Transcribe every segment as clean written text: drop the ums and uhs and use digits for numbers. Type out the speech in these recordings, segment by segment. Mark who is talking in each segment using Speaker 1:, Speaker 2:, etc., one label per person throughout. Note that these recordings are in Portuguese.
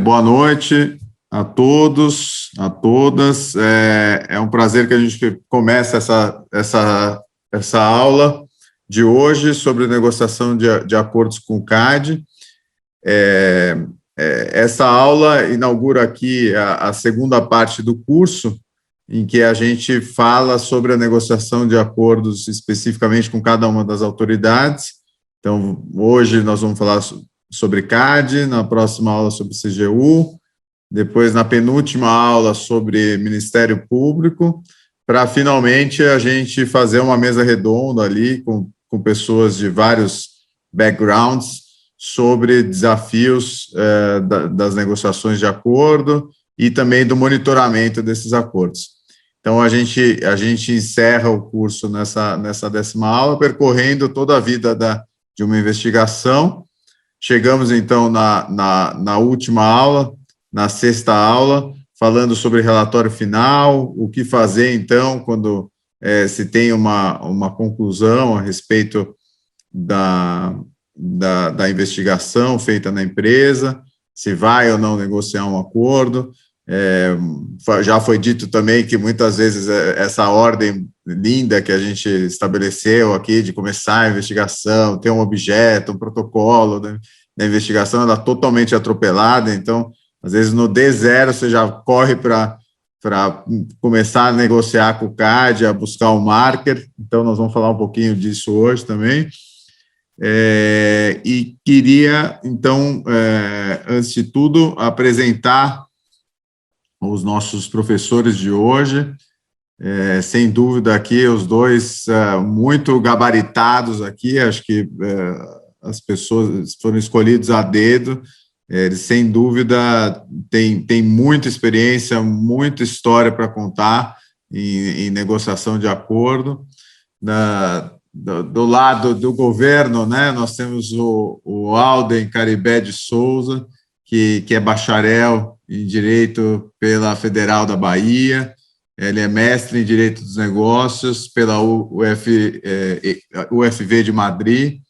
Speaker 1: Boa noite a todos, a todas. É um prazer que a gente comece essa aula de hoje sobre negociação de acordos com o CAD. Essa aula inaugura aqui a segunda parte do curso, em que a gente fala sobre a negociação de acordos especificamente com cada uma das autoridades. Então, hoje nós vamos falar sobre CAD, na próxima aula sobre CGU, depois na penúltima aula sobre Ministério Público, para finalmente a gente fazer uma mesa redonda ali com pessoas de vários backgrounds sobre desafios das negociações de acordo e também do monitoramento desses acordos. Então, a gente encerra o curso nessa 10ª aula, percorrendo toda a vida de uma investigação. Chegamos, então, na última aula, na 6ª aula, falando sobre relatório final, o que fazer, então, quando se tem uma conclusão a respeito da investigação feita na empresa, se vai ou não negociar um acordo. Já foi dito também que muitas vezes essa ordem linda que a gente estabeleceu aqui de começar a investigação, ter um objeto, um protocolo da investigação, ela é totalmente atropelada. Então, às vezes no D0 você já corre para começar a negociar com o CAD, a buscar um marker. Então, nós vamos falar um pouquinho disso hoje também. E queria, então, antes de tudo, apresentar os nossos professores de hoje. Sem dúvida aqui, os dois muito gabaritados aqui, acho que as pessoas foram escolhidos a dedo, eles, sem dúvida, têm muita experiência, muita história para contar em negociação de acordo. Do lado do governo, né, nós temos o Alden Caribé de Souza, que é bacharel em Direito pela Federal da Bahia, ele é mestre em Direito dos Negócios pela UFV de Madrid,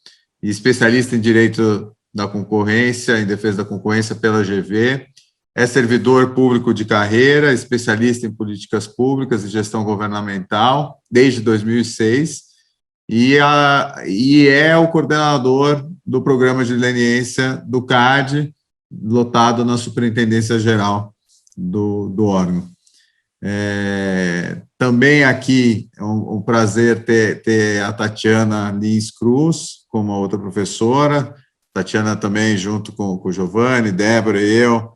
Speaker 1: e especialista em Direito da Concorrência, em Defesa da Concorrência pela GV, é servidor público de carreira, especialista em políticas públicas e gestão governamental desde 2006, e é o coordenador do programa de leniência do CAD, lotado na Superintendência Geral do órgão. Também aqui é um prazer ter a Tatiana Lins Cruz como a outra professora. Tatiana também, junto com o Giovanni, Débora e eu,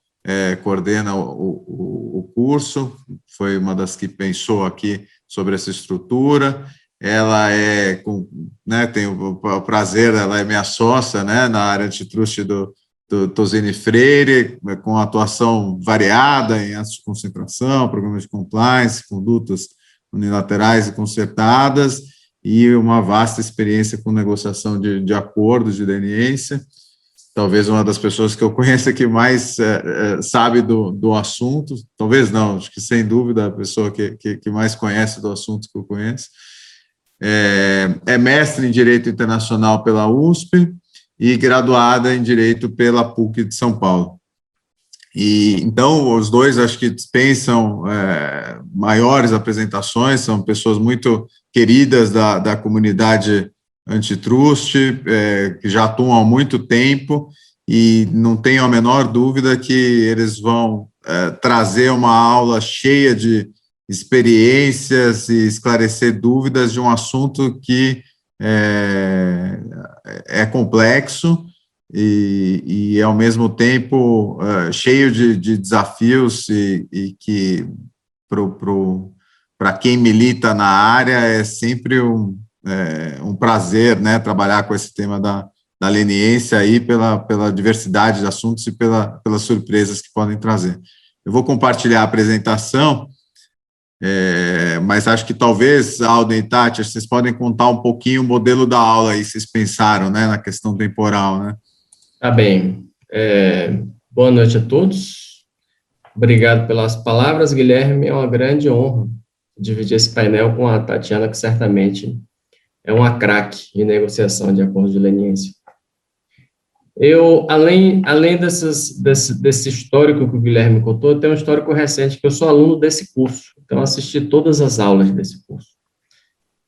Speaker 1: coordena o curso, foi uma das que pensou aqui sobre essa estrutura. Ela tem o prazer, ela é minha sócia, né, na área antitrust do Tosini Freire, com atuação variada em atos de concentração, programas de compliance, condutas unilaterais e concertadas, e uma vasta experiência com negociação de acordos de leniência. Talvez uma das pessoas que eu conheço que mais sabe do assunto, talvez não, acho que sem dúvida a pessoa que mais conhece do assunto que eu conheço. É mestre em Direito Internacional pela USP, e graduada em Direito pela PUC de São Paulo. E, então, os dois acho que dispensam maiores apresentações, são pessoas muito queridas da comunidade antitrust, que já atuam há muito tempo, e não tenho a menor dúvida que eles vão trazer uma aula cheia de experiências e esclarecer dúvidas de um assunto que é complexo e ao mesmo tempo, cheio de desafios e que, para quem milita na área, é sempre um prazer, né, trabalhar com esse tema da leniência aí pela diversidade de assuntos e pelas surpresas que podem trazer. Eu vou compartilhar a apresentação, mas acho que talvez, Alden e Tati, vocês podem contar um pouquinho o modelo da aula aí, vocês pensaram, né, na questão temporal, né?
Speaker 2: Tá bem. Boa noite a todos. Obrigado pelas palavras, Guilherme. É uma grande honra dividir esse painel com a Tatiana, que certamente é uma craque em negociação de acordos de leniência. Além desse histórico que o Guilherme contou, eu tenho um histórico recente, que eu sou aluno desse curso, então assisti todas as aulas desse curso.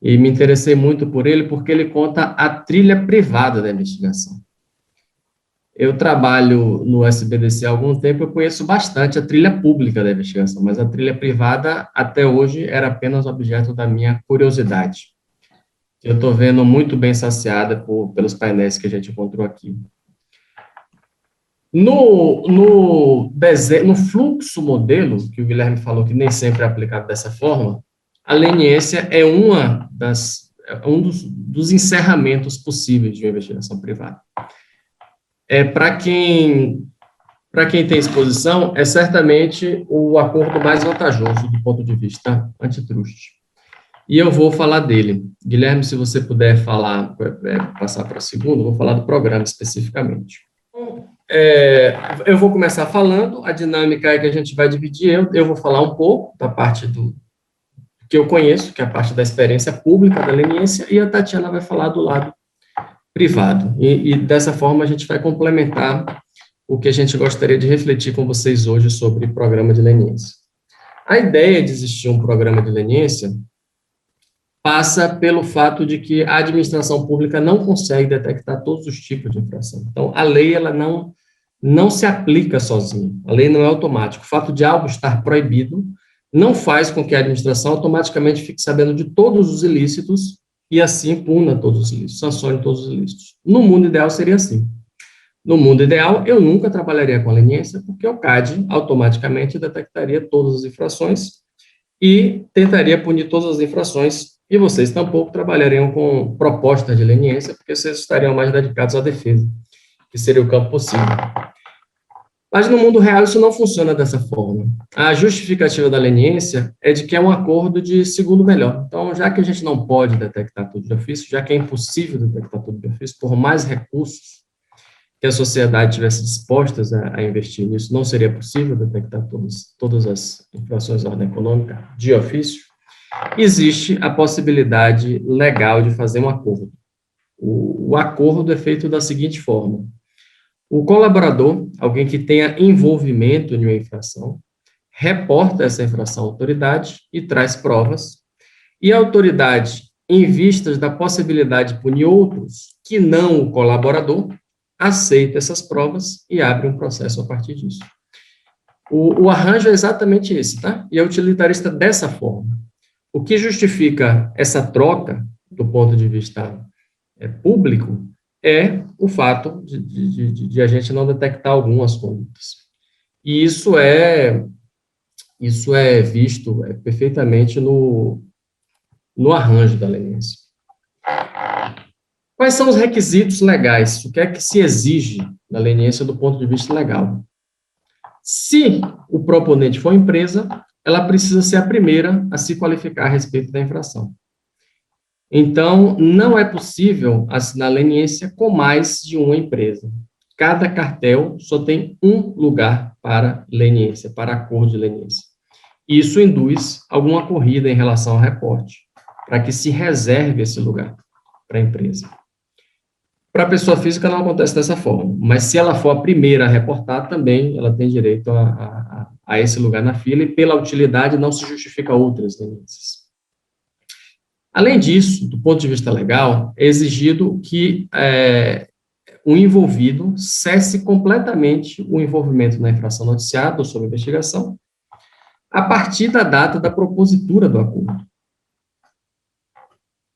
Speaker 2: E me interessei muito por ele, porque ele conta a trilha privada da investigação. Eu trabalho no SBDC há algum tempo, eu conheço bastante a trilha pública da investigação, mas a trilha privada, até hoje, era apenas objeto da minha curiosidade. Eu estou vendo muito bem saciada pelos painéis que a gente encontrou aqui. No fluxo modelo, que o Guilherme falou que nem sempre é aplicado dessa forma, a leniência é um dos encerramentos possíveis de uma investigação privada. Para quem tem exposição, é certamente o acordo mais vantajoso do ponto de vista antitruste. E eu vou falar dele. Guilherme, se você puder passar para o segundo, eu vou falar do programa especificamente. Eu vou começar falando, a dinâmica é que a gente vai dividir, eu vou falar um pouco da parte do que eu conheço, que é a parte da experiência pública da leniência, e a Tatiana vai falar do lado privado. E dessa forma a gente vai complementar o que a gente gostaria de refletir com vocês hoje sobre programa de leniência. A ideia de existir um programa de leniência passa pelo fato de que a administração pública não consegue detectar todos os tipos de infração. Então, a lei ela não se aplica sozinha. A lei não é automática. O fato de algo estar proibido não faz com que a administração automaticamente fique sabendo de todos os ilícitos e assim puna todos os ilícitos, sancione todos os ilícitos. No mundo ideal seria assim. No mundo ideal, eu nunca trabalharia com a leniência, porque o CAD automaticamente detectaria todas as infrações e tentaria punir todas as infrações, e vocês tampouco trabalhariam com propostas de leniência, porque vocês estariam mais dedicados à defesa, que seria o campo possível. Mas no mundo real isso não funciona dessa forma. A justificativa da leniência é de que é um acordo de segundo melhor. Então, já que a gente não pode detectar tudo de ofício, já que é impossível detectar tudo de ofício, por mais recursos que a sociedade tivesse dispostas a investir nisso, não seria possível detectar todas as infrações de ordem econômica de ofício, existe a possibilidade legal de fazer um acordo. O acordo é feito da seguinte forma: o colaborador, alguém que tenha envolvimento em uma infração, reporta essa infração à autoridade e traz provas, e a autoridade, em vistas da possibilidade de punir outros que não o colaborador, aceita essas provas e abre um processo a partir disso. O arranjo é exatamente esse, tá? E é utilitarista dessa forma. O que justifica essa troca, do ponto de vista público, é o fato de a gente não detectar algumas condutas. E isso é visto perfeitamente no arranjo da leniência. Quais são os requisitos legais? O que é que se exige da leniência do ponto de vista legal? Se o proponente for empresa, ela precisa ser a primeira a se qualificar a respeito da infração. Então, não é possível assinar leniência com mais de uma empresa. Cada cartel só tem um lugar para leniência, para acordo de leniência. Isso induz alguma corrida em relação ao reporte, para que se reserve esse lugar para a empresa. Para a pessoa física não acontece dessa forma, mas se ela for a primeira a reportar, também ela tem direito a esse lugar na fila, e pela utilidade não se justifica outras leniências. Além disso, do ponto de vista legal, é exigido que o envolvido cesse completamente o envolvimento na infração noticiada ou sob investigação a partir da data da propositura do acordo.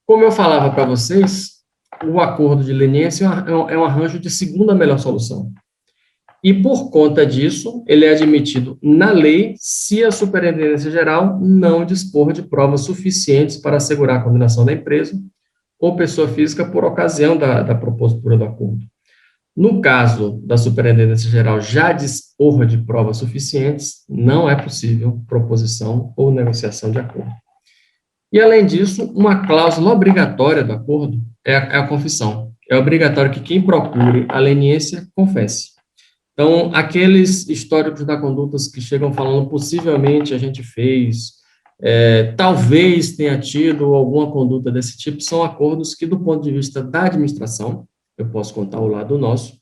Speaker 2: Como eu falava para vocês, o acordo de leniência é um arranjo de segunda melhor solução. E, por conta disso, ele é admitido na lei se a Superintendência Geral não dispor de provas suficientes para assegurar a condenação da empresa ou pessoa física por ocasião da propositura do acordo. No caso da Superintendência Geral já dispor de provas suficientes, não é possível proposição ou negociação de acordo. E, além disso, uma cláusula obrigatória do acordo é a confissão. É obrigatório que quem procure a leniência confesse. Então, aqueles históricos da condutas que chegam falando possivelmente a gente fez, talvez tenha tido alguma conduta desse tipo, são acordos que, do ponto de vista da administração, eu posso contar o lado nosso,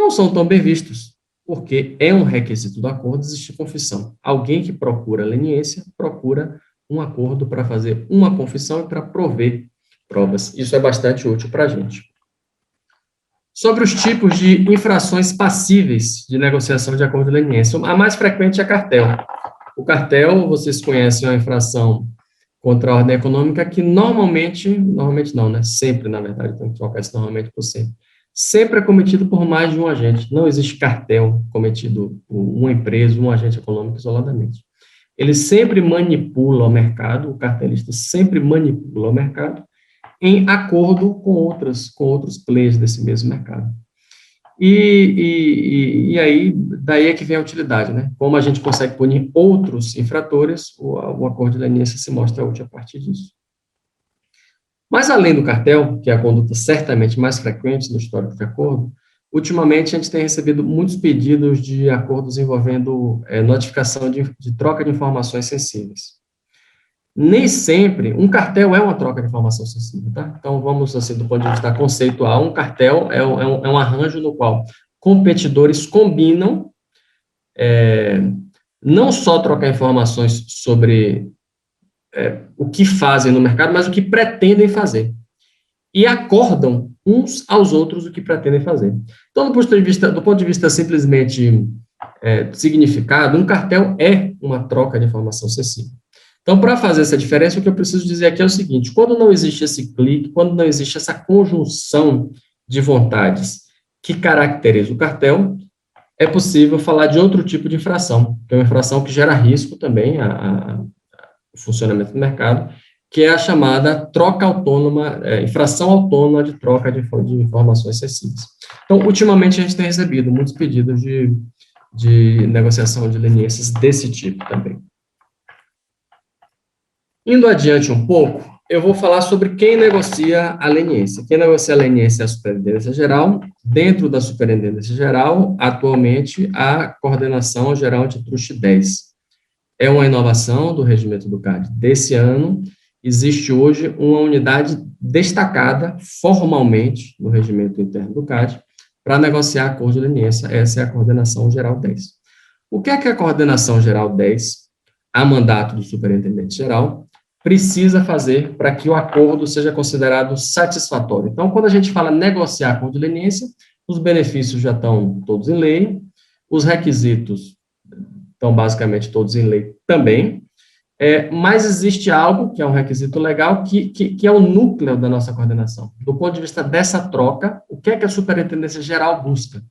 Speaker 2: não são tão bem vistos, porque é um requisito do acordo existir confissão. Alguém que procura leniência, procura um acordo para fazer uma confissão e para prover provas. Isso é bastante útil para a gente. Sobre os tipos de infrações passíveis de negociação de acordo de leniência, a mais frequente é cartel. O cartel, vocês conhecem, é uma infração contra a ordem econômica que normalmente não, né? Sempre, na verdade, tem que trocar isso normalmente por sempre é cometido por mais de um agente. Não existe cartel cometido por uma empresa, um agente econômico isoladamente. Ele sempre manipula o mercado, o cartelista sempre manipula o mercado em acordo com outros players desse mesmo mercado. E aí, daí é que vem a utilidade, né? Como a gente consegue punir outros infratores, o acordo de leniência se mostra útil a partir disso. Mas além do cartel, que é a conduta certamente mais frequente no histórico de acordo, ultimamente a gente tem recebido muitos pedidos de acordos envolvendo notificação de troca de informações sensíveis. Nem sempre, um cartel é uma troca de informação sensível, tá? Então, vamos, assim, do ponto de vista conceitual, um cartel é um arranjo no qual competidores combinam não só trocar informações sobre o que fazem no mercado, mas o que pretendem fazer. E acordam uns aos outros o que pretendem fazer. Então, do ponto de vista simplesmente significado, um cartel é uma troca de informação sensível. Então, para fazer essa diferença, o que eu preciso dizer aqui é o seguinte: quando não existe esse clique, quando não existe essa conjunção de vontades que caracteriza o cartel, é possível falar de outro tipo de infração, que é uma infração que gera risco também ao funcionamento do mercado, que é a chamada troca autônoma, infração autônoma de troca de informações sensíveis. Então, ultimamente, a gente tem recebido muitos pedidos de negociação de leniências desse tipo também. Indo adiante um pouco, eu vou falar sobre quem negocia a leniência. Quem negocia a leniência é a Superintendência Geral. Dentro da Superintendência Geral, atualmente, a Coordenação Geral Antitruste 10. É uma inovação do regimento do CAD desse ano. Existe hoje uma unidade destacada formalmente no regimento interno do CAD para negociar acordo de leniência. Essa é a Coordenação Geral 10. O que é a Coordenação Geral 10, a mandato do Superintendente Geral, precisa fazer para que o acordo seja considerado satisfatório? Então, quando a gente fala negociar acordo de leniência, os benefícios já estão todos em lei, os requisitos estão basicamente todos em lei também, mas existe algo que é um requisito legal, que é o núcleo da nossa coordenação. Do ponto de vista dessa troca, o que é que a Superintendência Geral busca?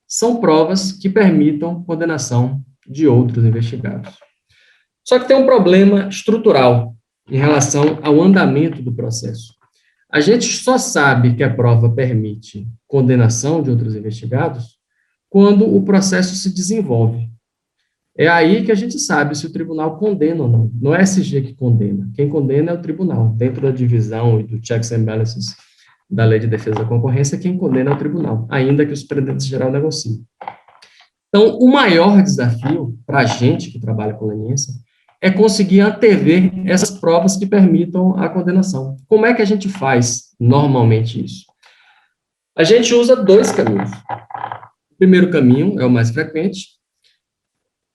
Speaker 2: São provas que permitam condenação de outros investigados. Só que tem um problema estrutural em relação ao andamento do processo. A gente só sabe que a prova permite condenação de outros investigados quando o processo se desenvolve. É aí que a gente sabe se o tribunal condena ou não. Não é a SG que condena. Quem condena é o tribunal. Dentro da divisão e do checks and balances da Lei de Defesa da Concorrência, quem condena é o tribunal, ainda que o Superintendente Geral negocie. Então, o maior desafio para a gente que trabalha com leniência é conseguir antever essas provas que permitam a condenação. Como é que a gente faz normalmente isso? A gente usa dois caminhos. O primeiro caminho é o mais frequente,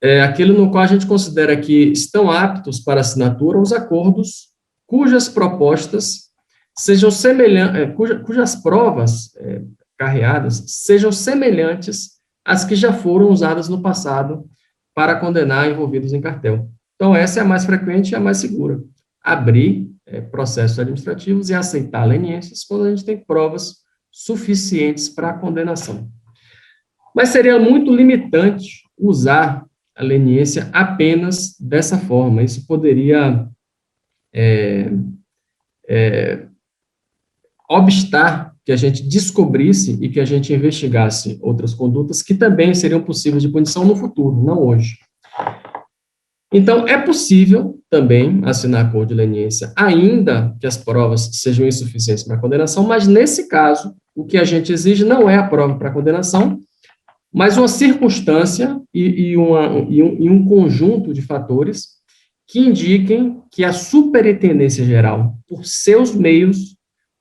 Speaker 2: é aquele no qual a gente considera que estão aptos para assinatura os acordos cujas propostas sejam semelhantes, cujas provas carreadas sejam semelhantes às que já foram usadas no passado para condenar envolvidos em cartel. Então, essa é a mais frequente e a mais segura. Abrir processos administrativos e aceitar leniências quando a gente tem provas suficientes para a condenação. Mas seria muito limitante usar a leniência apenas dessa forma. Isso poderia obstar que a gente descobrisse e que a gente investigasse outras condutas que também seriam possíveis de punição no futuro, não hoje. Então, é possível também assinar acordo de leniência, ainda que as provas sejam insuficientes para a condenação, mas, nesse caso, o que a gente exige não é a prova para a condenação, mas uma circunstância e um conjunto de fatores que indiquem que a Superintendência Geral, por seus meios,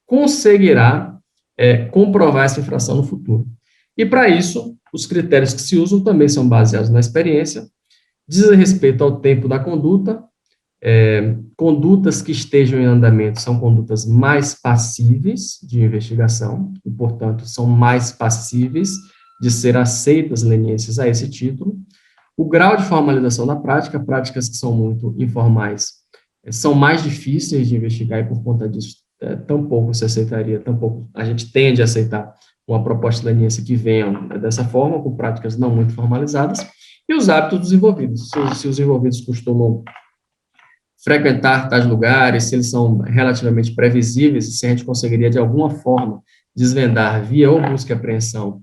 Speaker 2: conseguirá comprovar essa infração no futuro. E, para isso, os critérios que se usam também são baseados na experiência, dizem respeito ao tempo da conduta, condutas que estejam em andamento são condutas mais passíveis de investigação, e, portanto, são mais passíveis de ser aceitas leniências a esse título. O grau de formalização da prática, práticas que são muito informais, são mais difíceis de investigar, e, por conta disso, tampouco se aceitaria, tampouco a gente tende a aceitar uma proposta de leniência que venha dessa forma, com práticas não muito formalizadas, e os hábitos dos envolvidos. Se os envolvidos costumam frequentar tais lugares, se eles são relativamente previsíveis, e se a gente conseguiria, de alguma forma, desvendar via ou busca e apreensão,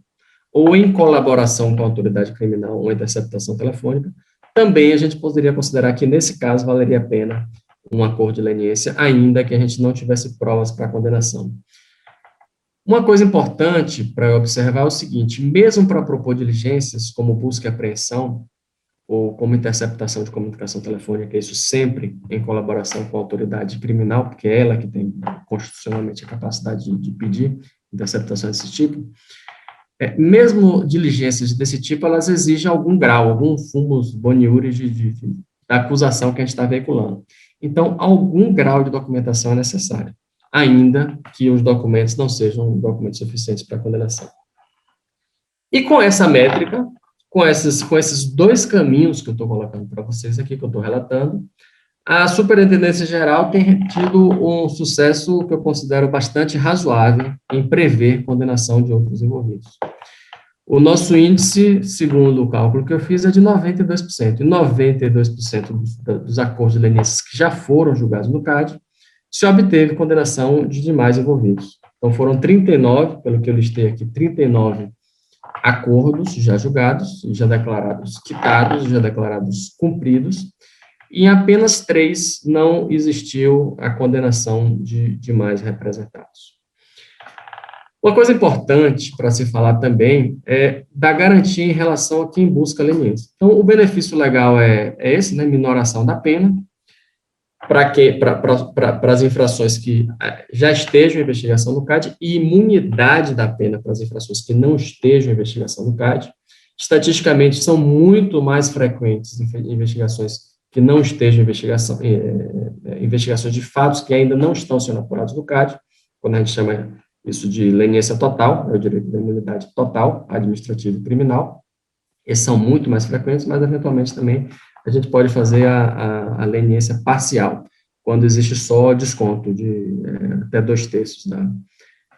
Speaker 2: ou em colaboração com a autoridade criminal, ou interceptação telefônica, também a gente poderia considerar que, nesse caso, valeria a pena um acordo de leniência, ainda que a gente não tivesse provas para a condenação. Uma coisa importante para observar é o seguinte: mesmo para propor diligências, como busca e apreensão, ou como interceptação de comunicação telefônica, isso sempre em colaboração com a autoridade criminal, porque é ela que tem constitucionalmente a capacidade de pedir interceptação desse tipo, mesmo diligências desse tipo, elas exigem algum grau, algum fumus boniuris da acusação que a gente está veiculando. Então, algum grau de documentação é necessário, ainda que os documentos não sejam documentos suficientes para a condenação. E com essa métrica, com esses dois caminhos que eu estou colocando para vocês aqui, que eu estou relatando, a Superintendência Geral tem tido um sucesso que eu considero bastante razoável em prever condenação de outros envolvidos. O nosso índice, segundo o cálculo que eu fiz, é de 92%. E 92% dos acordos de leniências que já foram julgados no CAD, se obteve condenação de demais envolvidos. Então, foram 39, pelo que eu listei aqui, 39 acordos já julgados, já declarados quitados, já declarados cumpridos, e em apenas 3 não existiu a condenação de demais representados. Uma coisa importante para se falar também é da garantia em relação a quem busca leniência. Então, o benefício legal é esse, né, minoração da pena, para as infrações que já estejam em investigação no CAD, e imunidade da pena para as infrações que não estejam em investigação no CAD. Estatisticamente, são muito mais frequentes investigações que não estejam em investigação, investigações de fatos que ainda não estão sendo apurados no CAD, quando a gente chama isso de leniência total, é o direito da imunidade total, administrativa e criminal. Esses são muito mais frequentes, mas, eventualmente, também a gente pode fazer a leniência parcial, quando existe só desconto de até 2/3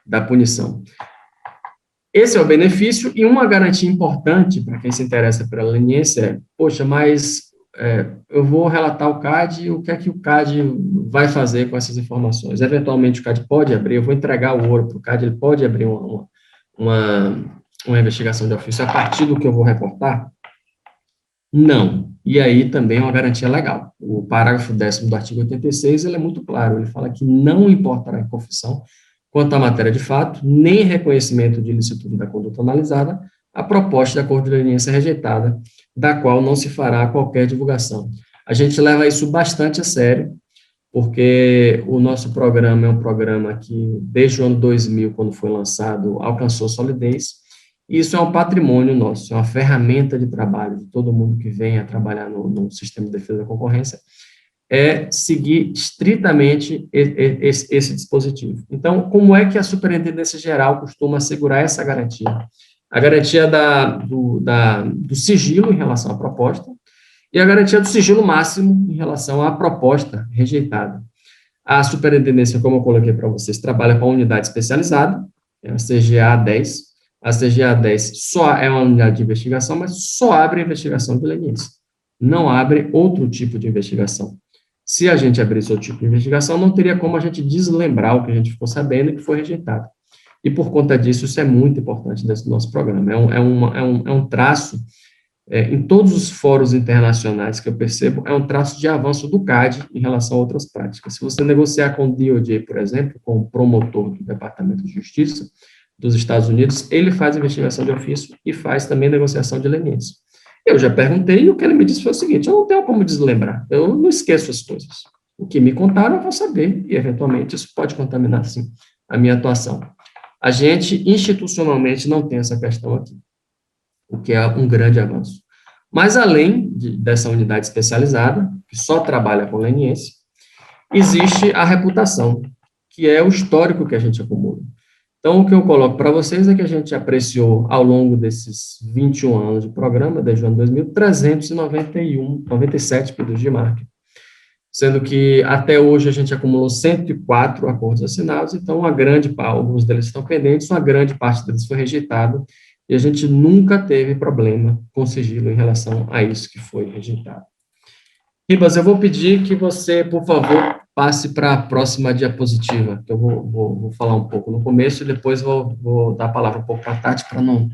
Speaker 2: da punição. Esse é o benefício, e uma garantia importante para quem se interessa pela leniência é: poxa, mas eu vou relatar o CAD, o que é que o CAD vai fazer com essas informações? Eventualmente, o CAD pode abrir, eu vou entregar o ouro para o CAD, ele pode abrir uma investigação de ofício a partir do que eu vou reportar? Não. E aí também é uma garantia legal. O parágrafo 10º do artigo 86, ele é muito claro, ele fala que não importará em confissão, quanto à matéria de fato, nem reconhecimento de ilicitude da conduta analisada, a proposta de acordo de leniência rejeitada, da qual não se fará qualquer divulgação. A gente leva isso bastante a sério, porque o nosso programa é um programa que, desde o ano 2000, quando foi lançado, alcançou solidez. Isso é um patrimônio nosso, é uma ferramenta de trabalho de todo mundo que venha trabalhar no sistema de defesa da concorrência, é seguir estritamente esse dispositivo. Então, como é que a Superintendência Geral costuma assegurar essa garantia? A garantia do sigilo em relação à proposta e a garantia do sigilo máximo em relação à proposta rejeitada. A Superintendência, como eu coloquei para vocês, trabalha com a unidade especializada, é a CGA 10. A CGA 10 só é uma unidade de investigação, mas só abre a investigação de leniência. Não abre outro tipo de investigação. Se a gente abrisse outro tipo de investigação, não teria como a gente deslembrar o que a gente ficou sabendo e que foi rejeitado. E, por conta disso, isso é muito importante dentro do nosso programa. É um traço, em todos os fóruns internacionais que eu percebo, é um traço de avanço do CAD em relação a outras práticas. Se você negociar com o DOJ, por exemplo, com o promotor do Departamento de Justiça dos Estados Unidos, ele faz investigação de ofício e faz também negociação de leniência. Eu já perguntei e o que ele me disse foi o seguinte: eu não tenho como deslembrar, eu não esqueço as coisas. O que me contaram eu vou saber, e eventualmente isso pode contaminar, sim, a minha atuação. A gente, institucionalmente, não tem essa questão aqui, o que é um grande avanço. Mas, além dessa unidade especializada, que só trabalha com leniência, existe a reputação, que é o histórico que a gente acumula. Então, o que eu coloco para vocês é que a gente apreciou, ao longo desses 21 anos de programa, desde o ano 2000, 97 pedidos de marketing, sendo que até hoje a gente acumulou 104 acordos assinados, então alguns deles estão pendentes, uma grande parte deles foi rejeitado, e a gente nunca teve problema com sigilo em relação a isso que foi rejeitado. Ribas, eu vou pedir que você, por favor, passe para a próxima diapositiva, que eu vou falar um pouco no começo e depois vou dar a palavra um pouco para a Tati para não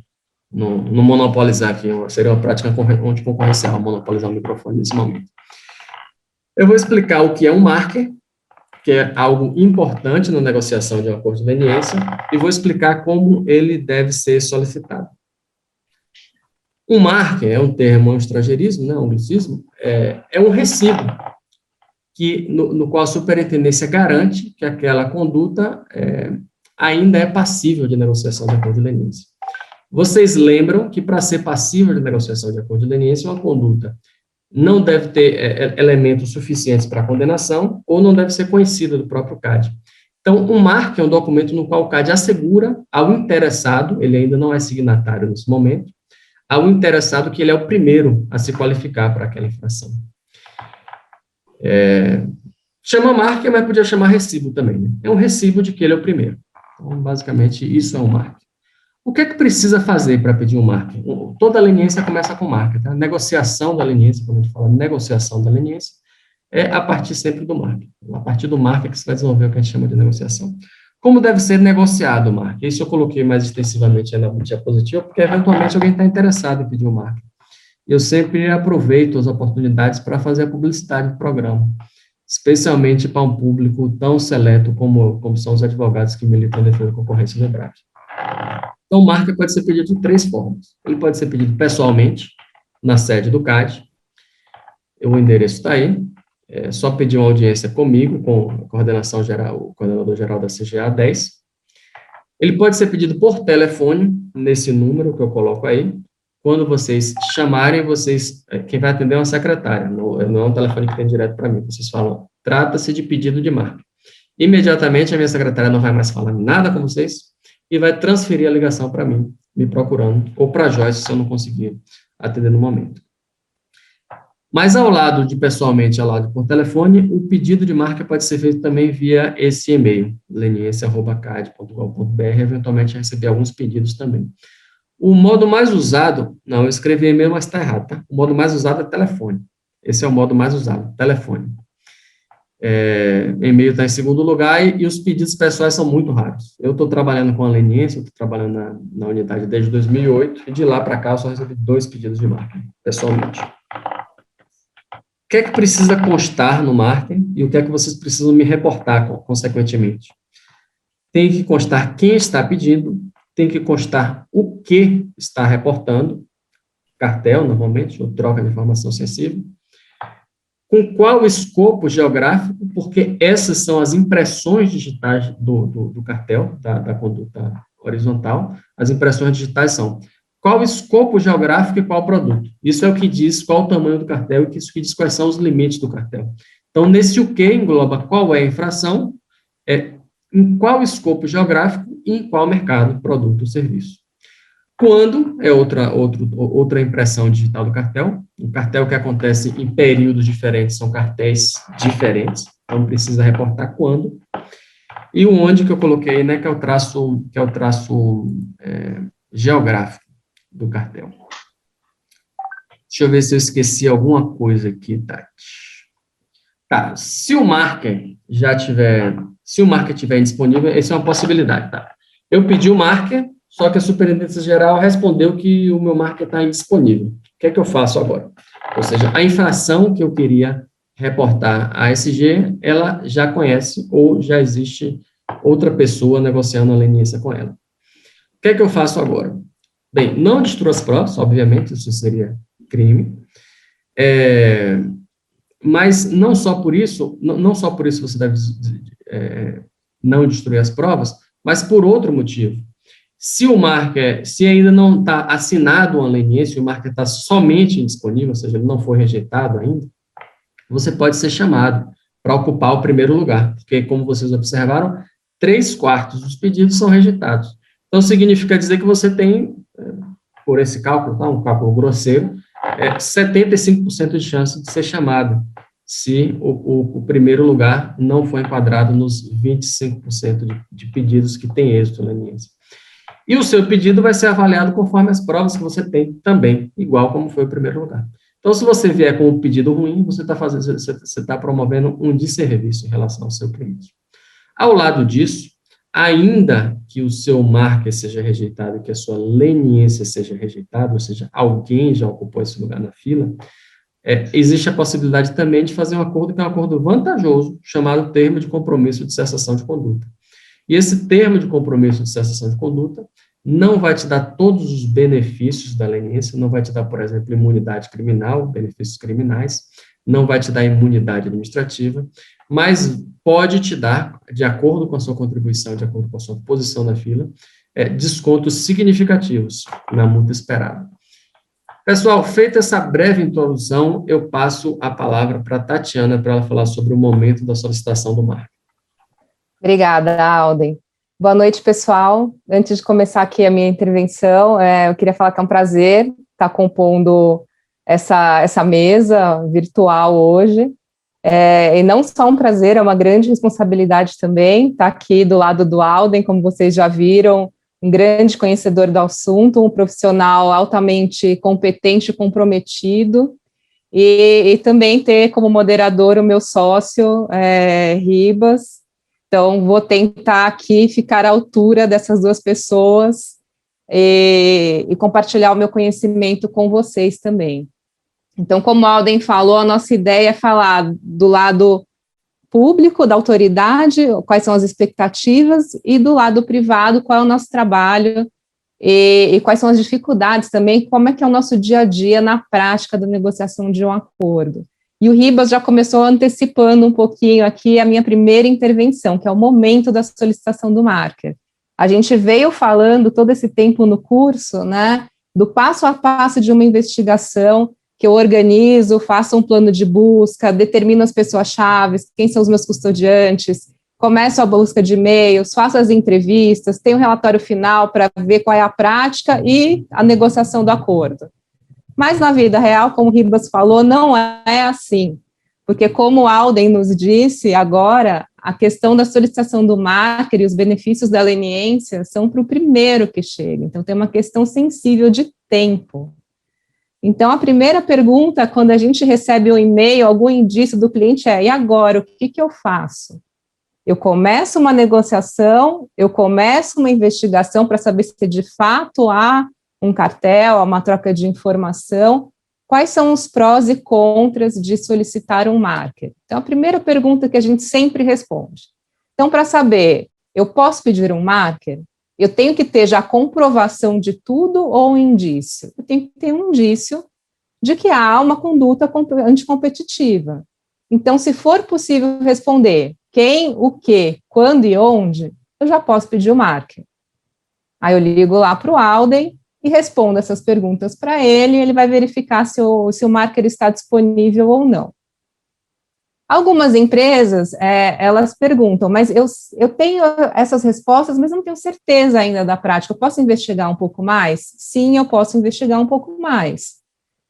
Speaker 2: monopolizar aqui, seria uma prática anticoncorrencial, monopolizar o microfone nesse momento. Eu vou explicar o que é um marker, que é algo importante na negociação de um acordo de leniência, e vou explicar como ele deve ser solicitado. Um marker é um termo, um estrangeirismo, né, um anglicismo, é um recibo no qual a superintendência garante que aquela conduta ainda é passível de negociação de acordo de leniência. Vocês lembram que para ser passível de negociação de acordo de leniência, uma conduta não deve ter elementos suficientes para condenação ou não deve ser conhecida do próprio CAD. Então, um marker é um documento no qual o CAD assegura ao interessado, ele ainda não é signatário nesse momento, ao interessado que ele é o primeiro a se qualificar para aquela infração. Chama marca, mas podia chamar recibo também, né? É um recibo de que ele é o primeiro. Então, basicamente, isso é um marca. O que é que precisa fazer para pedir um marca? Toda leniência começa com marca, tá? Negociação da leniência, quando a gente fala negociação da leniência, é a partir sempre do marca. A partir do marca que você vai desenvolver o que a gente chama de negociação. Como deve ser negociado o marca? Isso eu coloquei mais extensivamente na diapositiva, porque eventualmente alguém está interessado em pedir um marca. Eu sempre aproveito as oportunidades para fazer a publicidade do programa, especialmente para um público tão seleto como são os advogados que militam em defesa da concorrência do EBRAC. Então, o marca pode ser pedido de 3 formas. Ele pode ser pedido pessoalmente, na sede do CAD, o endereço está aí, é só pedir uma audiência comigo, com a coordenação geral, o coordenador geral da CGA 10. Ele pode ser pedido por telefone, nesse número que eu coloco aí. Quando vocês chamarem, quem vai atender é uma secretária, não é um telefone que tem direto para mim. Vocês falam, trata-se de pedido de marca. Imediatamente, a minha secretária não vai mais falar nada com vocês e vai transferir a ligação para mim, me procurando, ou para a Joyce, se eu não conseguir atender no momento. Mas ao lado de pessoalmente, ao lado de por telefone, o pedido de marca pode ser feito também via esse e-mail, leniense@cad.gov.br, eventualmente receber alguns pedidos também. O modo mais usado, não, eu escrevi e-mail, mas está errado, tá? O modo mais usado é telefone. Esse é o modo mais usado, telefone. E-mail está em segundo lugar e os pedidos pessoais são muito raros. Eu estou trabalhando com a leniência, eu estou trabalhando na unidade desde 2008, e de lá para cá eu só recebi 2 pedidos de marca, pessoalmente. O que é que precisa constar no marketing e o que é que vocês precisam me reportar, consequentemente? Tem que constar quem está pedindo, tem que constar o que está reportando, cartel, normalmente, ou troca de informação sensível, com qual escopo geográfico, porque essas são as impressões digitais do cartel, da conduta horizontal, as impressões digitais são qual o escopo geográfico e qual o produto. Isso é o que diz qual o tamanho do cartel e isso que diz quais são os limites do cartel. Então, nesse o que engloba qual é a infração, em qual escopo geográfico e em qual mercado, produto ou serviço. Quando é outra impressão digital do cartel, um cartel que acontece em períodos diferentes, são cartéis diferentes, então precisa reportar quando. E o onde que eu coloquei, né, que é o traço geográfico do cartel. Deixa eu ver se eu esqueci alguma coisa aqui, Tati. Tá, se o marker estiver disponível, essa é uma possibilidade, tá? Eu pedi o marker, só que a superintendência geral respondeu que o meu marker está indisponível. O que é que eu faço agora? Ou seja, a infração que eu queria reportar à SG, ela já conhece ou já existe outra pessoa negociando a leniência com ela. O que é que eu faço agora? Bem, não destrua as provas, obviamente, isso seria crime, mas não só por isso você deve não destruir as provas, mas por outro motivo. Se ainda não está assinado uma leniência, o marker está somente indisponível, ou seja, ele não foi rejeitado ainda, você pode ser chamado para ocupar o primeiro lugar, porque, como vocês observaram, 3/4 dos pedidos são rejeitados. Então, significa dizer que você tem, por esse cálculo, tá, um cálculo grosseiro, 75% de chance de ser chamado, se o primeiro lugar não for enquadrado nos 25% de pedidos que tem êxito na leniência. E o seu pedido vai ser avaliado conforme as provas que você tem também, igual como foi o primeiro lugar. Então, se você vier com um pedido ruim, você está promovendo um desserviço em relação ao seu cliente. Ao lado disso, ainda que o seu marker seja rejeitado e que a sua leniência seja rejeitada, ou seja, alguém já ocupou esse lugar na fila, existe a possibilidade também de fazer um acordo que é um acordo vantajoso, chamado termo de compromisso de cessação de conduta. E esse termo de compromisso de cessação de conduta não vai te dar todos os benefícios da leniência, não vai te dar, por exemplo, imunidade criminal, benefícios criminais, não vai te dar imunidade administrativa, mas pode te dar, de acordo com a sua contribuição, de acordo com a sua posição na fila, descontos significativos na multa esperada. Pessoal, feita essa breve introdução, eu passo a palavra para a Tatiana para ela falar sobre o momento da solicitação do marco.
Speaker 3: Obrigada, Alden. Boa noite, pessoal. Antes de começar aqui a minha intervenção, eu queria falar que é um prazer estar compondo essa mesa virtual hoje. E não só um prazer, é uma grande responsabilidade também estar aqui do lado do Alden, como vocês já viram, um grande conhecedor do assunto, um profissional altamente competente e comprometido, e também ter como moderador o meu sócio, Ribas. Então, vou tentar aqui ficar à altura dessas duas pessoas e compartilhar o meu conhecimento com vocês também. Então, como o Alden falou, a nossa ideia é falar do lado público, da autoridade, quais são as expectativas, e do lado privado, qual é o nosso trabalho e quais são as dificuldades também, como é que é o nosso dia a dia na prática da negociação de um acordo. E o Ribas já começou antecipando um pouquinho aqui a minha primeira intervenção, que é o momento da solicitação do marker. A gente veio falando todo esse tempo no curso, né, do passo a passo de uma investigação, que eu organizo, faço um plano de busca, determino as pessoas-chave, quem são os meus custodiantes, começo a busca de e-mails, faço as entrevistas, tenho um relatório final para ver qual é a prática e a negociação do acordo. Mas na vida real, como o Ribas falou, não é assim, porque como o Alden nos disse agora, a questão da solicitação do marker e os benefícios da leniência são para o primeiro que chega, então tem uma questão sensível de tempo. Então a primeira pergunta, quando a gente recebe um e-mail, algum indício do cliente e agora, o que eu faço? Eu começo uma negociação, eu começo uma investigação para saber se de fato há um cartel, uma troca de informação, quais são os prós e contras de solicitar um marker? Então, a primeira pergunta que a gente sempre responde. Então, para saber, eu posso pedir um marker? Eu tenho que ter já a comprovação de tudo ou um indício? Eu tenho que ter um indício de que há uma conduta anticompetitiva. Então, se for possível responder quem, o que, quando e onde, eu já posso pedir o marker. Aí eu ligo lá para o Alden, e respondo essas perguntas para ele, e ele vai verificar se o marker está disponível ou não. Algumas empresas, elas perguntam, mas eu tenho essas respostas, mas não tenho certeza ainda da prática, eu posso investigar um pouco mais? Sim, eu posso investigar um pouco mais.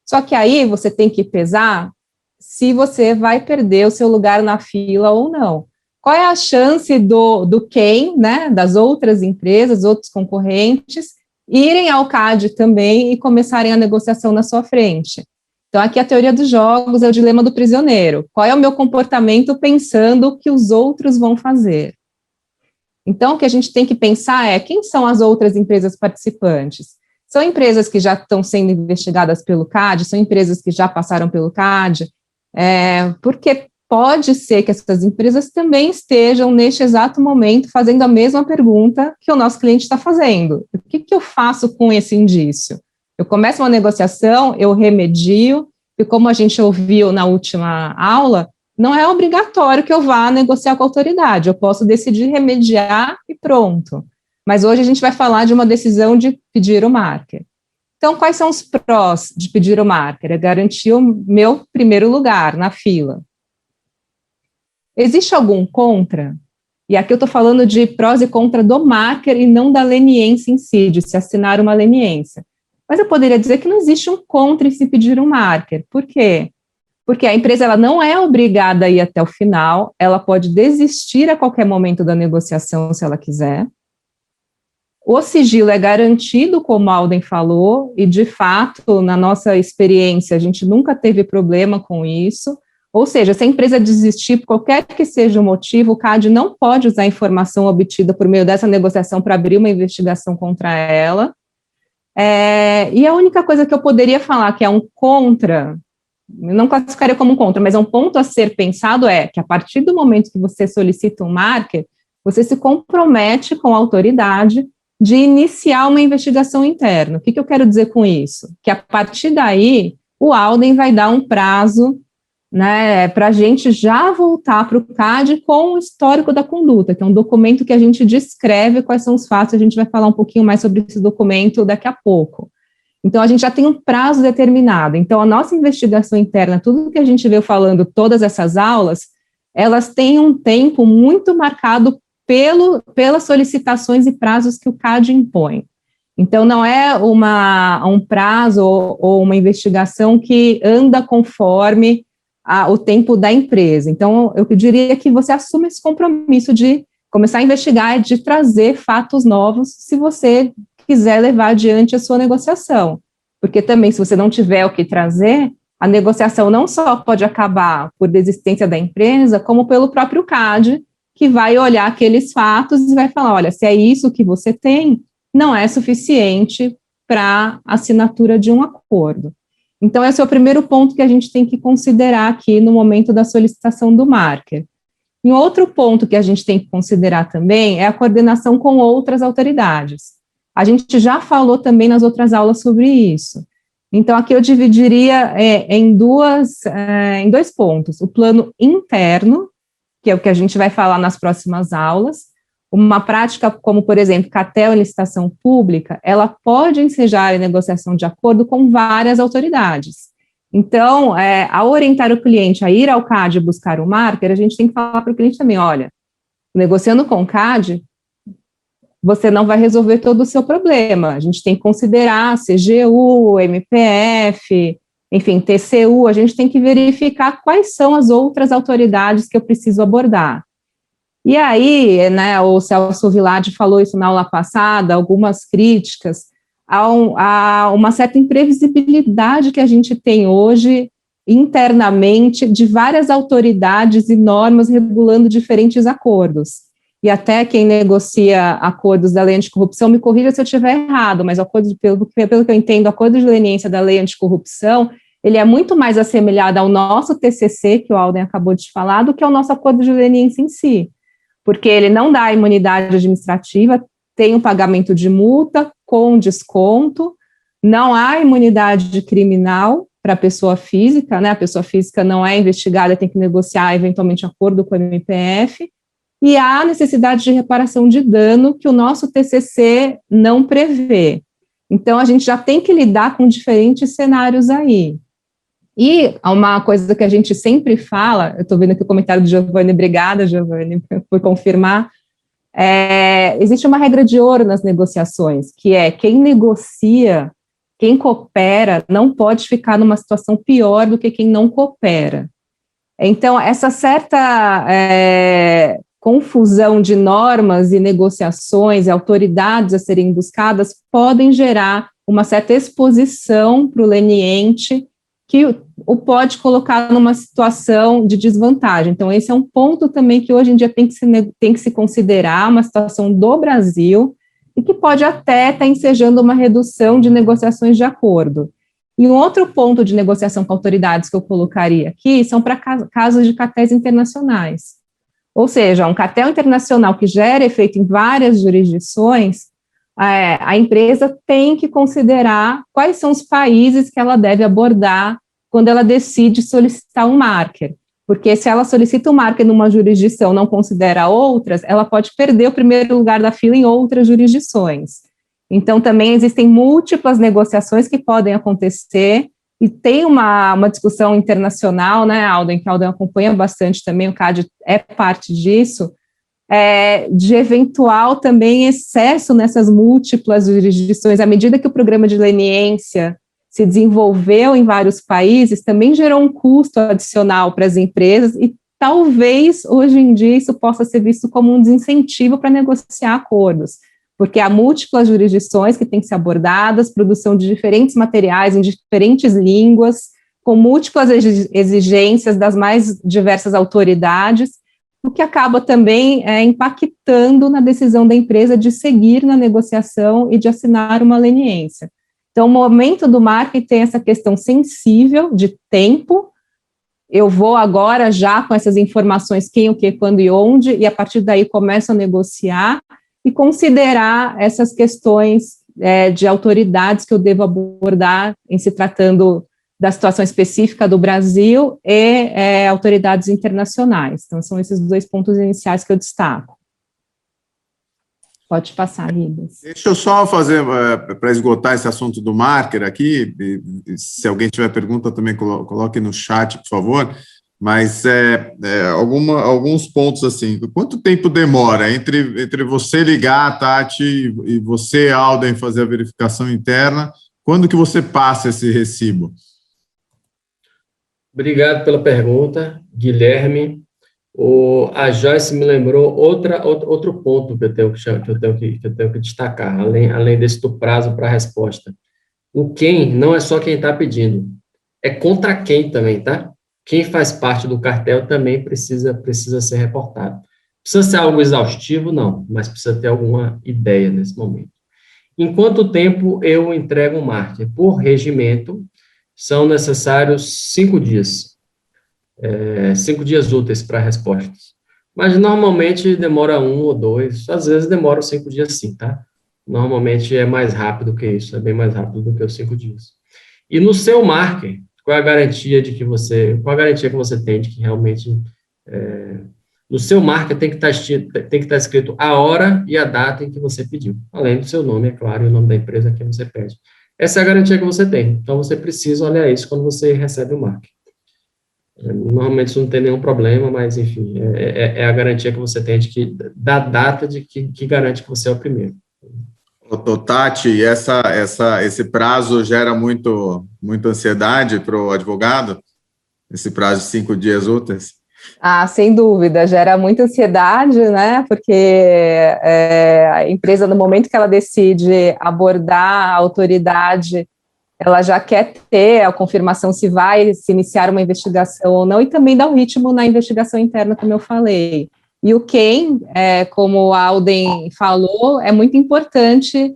Speaker 3: Só que aí você tem que pesar se você vai perder o seu lugar na fila ou não. Qual é a chance do quem, né, das outras empresas, outros concorrentes, irem ao CAD também e começarem a negociação na sua frente. Então, aqui a teoria dos jogos é o dilema do prisioneiro. Qual é o meu comportamento pensando que os outros vão fazer? Então, o que a gente tem que pensar é quem são as outras empresas participantes? São empresas que já estão sendo investigadas pelo CAD? São empresas que já passaram pelo CAD? Porque pode ser que essas empresas também estejam, neste exato momento, fazendo a mesma pergunta que o nosso cliente está fazendo. O que eu faço com esse indício? Eu começo uma negociação, eu remedio, e como a gente ouviu na última aula, não é obrigatório que eu vá negociar com a autoridade, eu posso decidir remediar e pronto. Mas hoje a gente vai falar de uma decisão de pedir o marker. Então, quais são os prós de pedir o marker? É garantir o meu primeiro lugar na fila. Existe algum contra? E aqui eu estou falando de prós e contra do marker e não da leniência em si, de se assinar uma leniência. Mas eu poderia dizer que não existe um contra em se pedir um marker. Por quê? Porque a empresa ela não é obrigada a ir até o final, ela pode desistir a qualquer momento da negociação se ela quiser. O sigilo é garantido, como a Alden falou, e de fato, na nossa experiência, a gente nunca teve problema com isso. Ou seja, se a empresa desistir, por qualquer que seja o motivo, o CAD não pode usar a informação obtida por meio dessa negociação para abrir uma investigação contra ela. E a única coisa que eu poderia falar que é um contra, eu não classificaria como um contra, mas é um ponto a ser pensado é que a partir do momento que você solicita um marker, você se compromete com a autoridade de iniciar uma investigação interna. O que eu quero dizer com isso? Que a partir daí, o Alden vai dar um prazo, né, para a gente já voltar para o CAD com o histórico da conduta, que é um documento que a gente descreve quais são os fatos, a gente vai falar um pouquinho mais sobre esse documento daqui a pouco. Então, a gente já tem um prazo determinado. Então, a nossa investigação interna, tudo que a gente veio falando, todas essas aulas, elas têm um tempo muito marcado pelas solicitações e prazos que o CAD impõe. Então, não é um prazo ou uma investigação que anda conforme o tempo da empresa. Então, eu diria que você assume esse compromisso de começar a investigar, de trazer fatos novos, se você quiser levar adiante a sua negociação. Porque também, se você não tiver o que trazer, a negociação não só pode acabar por desistência da empresa, como pelo próprio CAD, que vai olhar aqueles fatos e vai falar, olha, se é isso que você tem, não é suficiente para assinatura de um acordo. Então, esse é o primeiro ponto que a gente tem que considerar aqui no momento da solicitação do marker. E outro ponto que a gente tem que considerar também é a coordenação com outras autoridades. A gente já falou também nas outras aulas sobre isso. Então, aqui eu dividiria em dois pontos. O plano interno, que é o que a gente vai falar nas próximas aulas. Uma prática como, por exemplo, cartel em licitação pública, ela pode ensejar a negociação de acordo com várias autoridades. Então, ao orientar o cliente a ir ao CAD buscar o marker, a gente tem que falar para o cliente também, olha, negociando com o CAD, você não vai resolver todo o seu problema. A gente tem que considerar CGU, MPF, enfim, TCU, a gente tem que verificar quais são as outras autoridades que eu preciso abordar. E aí, né, o Celso Villard falou isso na aula passada, algumas críticas a uma certa imprevisibilidade que a gente tem hoje internamente de várias autoridades e normas regulando diferentes acordos. E até quem negocia acordos da lei anticorrupção, me corrija se eu estiver errado, mas pelo que eu entendo, o acordo de leniência da lei anticorrupção, ele é muito mais assemelhado ao nosso TCC, que o Alden acabou de falar, do que ao nosso acordo de leniência em si, porque ele não dá imunidade administrativa, tem um pagamento de multa com desconto, não há imunidade criminal para a pessoa física, né, a pessoa física não é investigada, tem que negociar eventualmente acordo com o MPF, e há necessidade de reparação de dano que o nosso TCC não prevê. Então, a gente já tem que lidar com diferentes cenários aí. E uma coisa que a gente sempre fala, eu estou vendo aqui o comentário do Giovanni, obrigada, Giovanni, por confirmar, existe uma regra de ouro nas negociações, que é quem negocia, quem coopera, não pode ficar numa situação pior do que quem não coopera. Então, essa certa confusão de normas e negociações e autoridades a serem buscadas podem gerar uma certa exposição para o leniente que o pode colocar numa situação de desvantagem. Então, esse é um ponto também que hoje em dia tem que se considerar uma situação do Brasil e que pode até estar ensejando uma redução de negociações de acordo. E um outro ponto de negociação com autoridades que eu colocaria aqui são para casos de cartéis internacionais. Ou seja, um cartel internacional que gera efeito em várias jurisdições, a empresa tem que considerar quais são os países que ela deve abordar quando ela decide solicitar um marker. porque se ela solicita o marker numa jurisdição, não considera outras, ela pode perder o primeiro lugar da fila em outras jurisdições. Então, também existem múltiplas negociações que podem acontecer, e tem uma discussão internacional, né, Alden, que a Alden acompanha bastante também, o CAD é parte disso, de eventual também excesso nessas múltiplas jurisdições. À medida que o programa de leniência se desenvolveu em vários países, também gerou um custo adicional para as empresas, e talvez, hoje em dia, isso possa ser visto como um desincentivo para negociar acordos, porque há múltiplas jurisdições que têm que ser abordadas, produção de diferentes materiais em diferentes línguas, com múltiplas exigências das mais diversas autoridades, o que acaba também impactando na decisão da empresa de seguir na negociação e de assinar uma leniência. Então, o momento do marketing tem essa questão sensível de tempo. Eu vou agora já com essas informações, quem, o que, quando e onde, e a partir daí começo a negociar e considerar essas questões de autoridades que eu devo abordar em se tratando da situação específica do Brasil e autoridades internacionais. Então, são esses dois pontos iniciais que eu destaco. Pode passar, Ribas.
Speaker 1: Deixa eu só fazer, para esgotar esse assunto do marker aqui, e se alguém tiver pergunta também coloque no chat, por favor, mas alguns pontos assim, quanto tempo demora entre você ligar, Tati, e você, Alden, fazer a verificação interna, quando que você passa esse recibo?
Speaker 2: Obrigado pela pergunta, Guilherme. A Joyce me lembrou outro ponto que eu tenho que destacar, além desse do prazo para a resposta. O quem não é só quem está pedindo, é contra quem também, tá? Quem faz parte do cartel também precisa ser reportado. Precisa ser algo exaustivo? Não, mas precisa ter alguma ideia nesse momento. Em quanto tempo eu entrego um marker? Por regimento, são necessários 5 dias. 5 dias úteis para respostas. Mas normalmente demora 1 ou 2, às vezes demora 5 dias sim, tá? Normalmente é mais rápido que isso, é bem mais rápido do que os 5 dias. E no seu marker, qual é a garantia que você tem de que realmente no seu marker tem que estar escrito a hora e a data em que você pediu, além do seu nome, é claro, e o nome da empresa que você pede. Essa é a garantia que você tem, então você precisa olhar isso quando você recebe o marker. Normalmente isso não tem nenhum problema, mas enfim, é a garantia que você tem da data que garante que você é o primeiro.
Speaker 1: Tati, esse prazo gera muita ansiedade para o advogado? Esse prazo de 5 dias úteis?
Speaker 3: Sem dúvida, gera muita ansiedade, né, porque a empresa, no momento que ela decide abordar a autoridade, ela já quer ter a confirmação se vai se iniciar uma investigação ou não, e também dar um ritmo na investigação interna, como eu falei. E o quem, como a Alden falou, é muito importante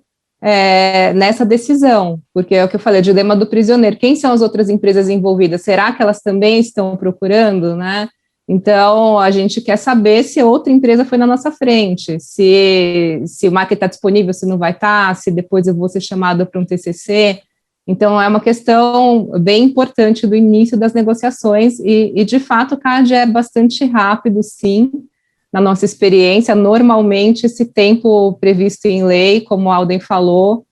Speaker 3: nessa decisão, porque é o que eu falei, o dilema do prisioneiro. Quem são as outras empresas envolvidas? Será que elas também estão procurando, né? Então, a gente quer saber se outra empresa foi na nossa frente, se o market está disponível, se não vai estar, se depois eu vou ser chamada para um TCC. Então, é uma questão bem importante do início das negociações, e de fato, o CAD é bastante rápido, sim, na nossa experiência. Normalmente, esse tempo previsto em lei, como o Alden falou,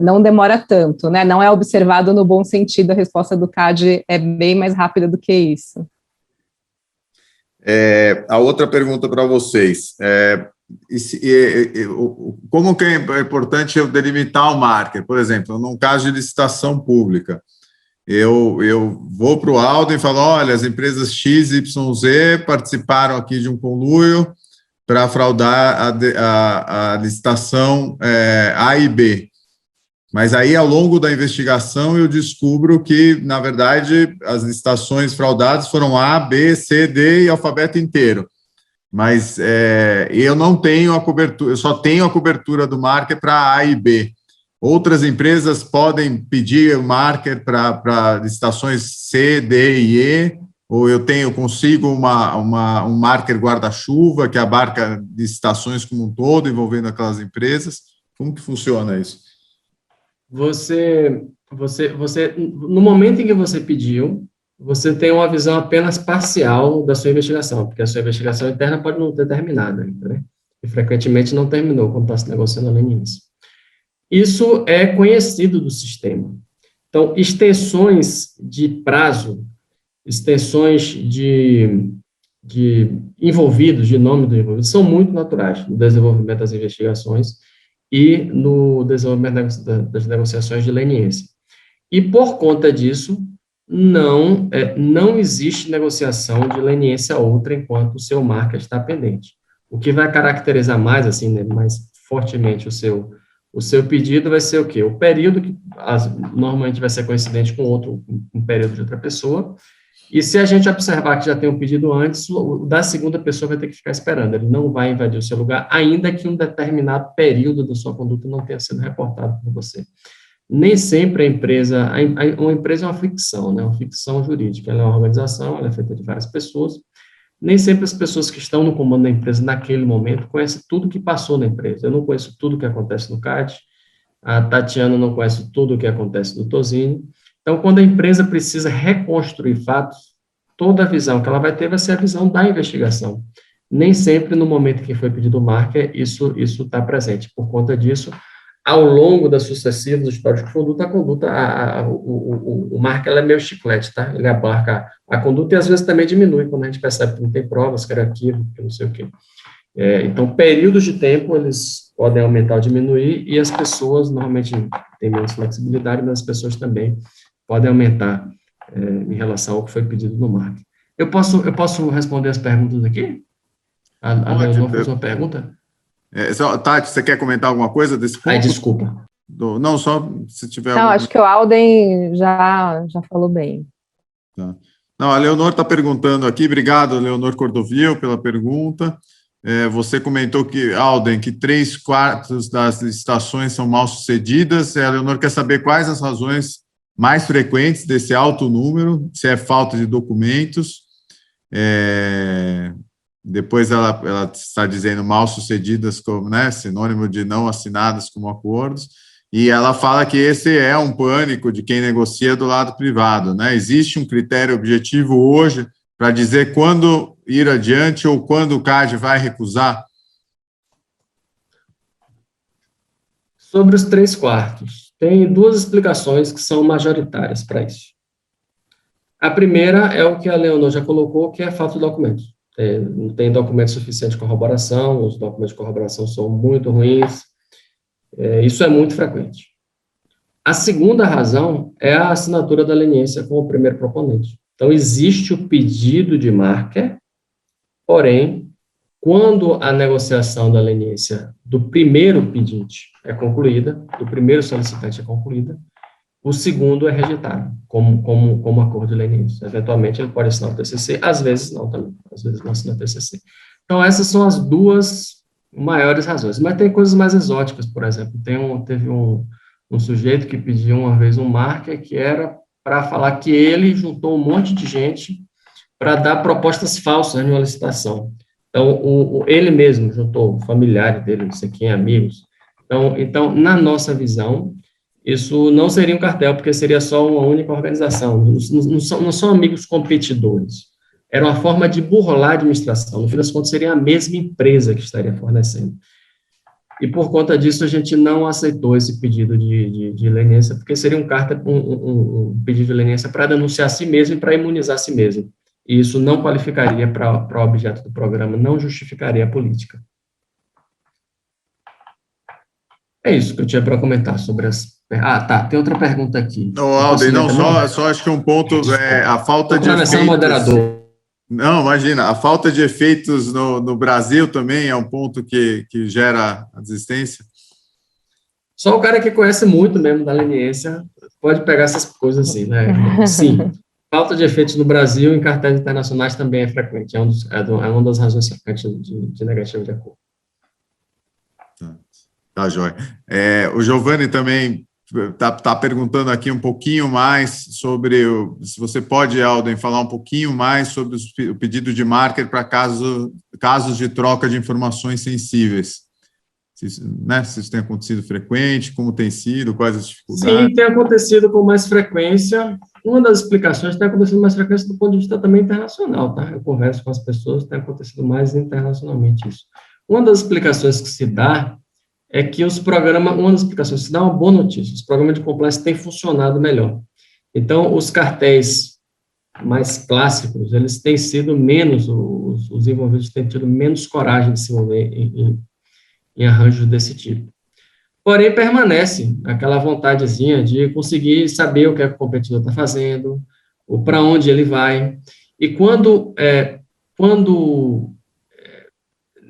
Speaker 3: não demora tanto, né? Não é observado no bom sentido, a resposta do CAD é bem mais rápida do que isso.
Speaker 1: A outra pergunta para vocês, como que é importante eu delimitar o marker? Por exemplo, num caso de licitação pública, eu vou para o Alden e falo, olha, as empresas X, Y, Z participaram aqui de um conluio para fraudar a licitação A e B. Mas aí, ao longo da investigação, eu descubro que, na verdade, as licitações fraudadas foram A, B, C, D e alfabeto inteiro. Mas eu não tenho a cobertura, eu só tenho a cobertura do marker para A e B. Outras empresas podem pedir o marker para licitações C, D e E, ou eu consigo um marker guarda-chuva que abarca licitações como um todo, envolvendo aquelas empresas. Como que funciona isso?
Speaker 2: No momento em que você pediu, você tem uma visão apenas parcial da sua investigação, porque a sua investigação interna pode não ter terminado ainda, né? E frequentemente não terminou quando está se negociando a leniência. Isso é conhecido do sistema. Então, extensões de prazo, extensões de envolvidos, de nome do envolvido, são muito naturais no desenvolvimento das investigações e no desenvolvimento das negociações de leniência. E, por conta disso, não existe negociação de leniência outra enquanto o seu marca está pendente. O que vai caracterizar mais, assim, né, mais fortemente o seu pedido vai ser o quê? O período que normalmente vai ser coincidente com um período de outra pessoa, e se a gente observar que já tem um pedido antes, o da segunda pessoa vai ter que ficar esperando, ele não vai invadir o seu lugar, ainda que um determinado período da sua conduta não tenha sido reportado por você. Nem sempre uma empresa é uma ficção, né? Uma ficção jurídica, ela é uma organização, ela é feita de várias pessoas, nem sempre as pessoas que estão no comando da empresa naquele momento conhecem tudo que passou na empresa. Eu não conheço tudo que acontece no CAD, a Tatiana não conhece tudo o que acontece no Tozini. Então, quando a empresa precisa reconstruir fatos, toda a visão que ela vai ter vai ser a visão da investigação. Nem sempre, no momento que foi pedido o marker, isso está presente. Por conta disso, ao longo das sucessivas históricos de conduta, o marker é meio chiclete, tá? Ele abarca a conduta e, às vezes, também diminui, quando a gente percebe que não tem provas, que era arquivo, que não sei o quê. Então, períodos de tempo, eles podem aumentar ou diminuir, e as pessoas, normalmente, têm menos flexibilidade, mas as pessoas também podem aumentar em relação ao que foi pedido no marketing. Eu posso responder as perguntas aqui? A Leonor fez uma pergunta?
Speaker 1: Tati, você quer comentar alguma coisa desse ponto?
Speaker 2: Desculpa.
Speaker 1: Não, só se tiver...
Speaker 3: Não, acho que o Alden já falou bem.
Speaker 1: Tá. Não, a Leonor está perguntando aqui, obrigado, Leonor Cordovil, pela pergunta. Você comentou Alden, que 3/4 das licitações são mal sucedidas. A Leonor quer saber quais as razões mais frequentes desse alto número, se é falta de documentos. Depois ela está dizendo mal sucedidas como, né, sinônimo de não assinadas como acordos, e ela fala que esse é um pânico de quem negocia do lado privado, né? Existe um critério objetivo hoje para dizer quando ir adiante ou quando o CAD vai recusar?
Speaker 2: Sobre os 3/4, tem duas explicações que são majoritárias para isso. A primeira é o que a Leonor já colocou, que é a falta de documentos. Não tem documento suficiente de corroboração, os documentos de corroboração são muito ruins, isso é muito frequente. A segunda razão é a assinatura da leniência com o primeiro proponente. Então, existe o pedido de marker, porém, quando a negociação da leniência do primeiro pedinte é concluída, do primeiro solicitante é concluída, o segundo é rejeitado, como acordo de leniência. Eventualmente, ele pode assinar o TCC, às vezes não também, às vezes não assina o TCC. Então, essas são as duas maiores razões. Mas tem coisas mais exóticas, por exemplo. Teve um sujeito que pediu uma vez um marker que era para falar que ele juntou um monte de gente para dar propostas falsas em uma licitação. Então, ele mesmo juntou familiares dele, não sei quem, amigos. Então, na nossa visão, isso não seria um cartel, porque seria só uma única organização, não são amigos competidores. Era uma forma de burlar a administração, no fim das contas seria a mesma empresa que estaria fornecendo. E por conta disso a gente não aceitou esse pedido de leniência, porque seria um pedido de leniência para denunciar a si mesmo e para imunizar a si mesmo. E isso não qualificaria para o objeto do programa, não justificaria a política. É isso que eu tinha para comentar sobre as... tá, tem outra pergunta aqui.
Speaker 1: Alden, só acho que um ponto é a falta de efeitos...
Speaker 2: moderador.
Speaker 1: Não, imagina, a falta de efeitos no Brasil também é um ponto que gera a desistência?
Speaker 2: Só o cara que conhece muito mesmo da leniência pode pegar essas coisas assim, né? Sim, falta de efeitos no Brasil em cartéis internacionais também é frequente, é uma das razões frequentes de negativa de acordo.
Speaker 1: Tá, joia. O Giovanni também está perguntando aqui um pouquinho mais sobre, se você pode, Alden, falar um pouquinho mais sobre o pedido de marker para casos de troca de informações sensíveis. Se isso tem acontecido frequente, como tem sido, quais as dificuldades?
Speaker 2: Sim, tem acontecido com mais frequência. Uma das explicações tem acontecido mais frequência do ponto de vista também internacional, tá? Eu converso com as pessoas, tem acontecido mais internacionalmente isso. Uma das explicações que se dá é que os programas, uma das explicações que se dá uma boa notícia, os programas de compliance têm funcionado melhor. Então, os cartéis mais clássicos, eles têm sido menos, os envolvidos têm tido menos coragem de se envolver em arranjos desse tipo. Porém, permanece aquela vontadezinha de conseguir saber o que o competidor está fazendo, para onde ele vai, e quando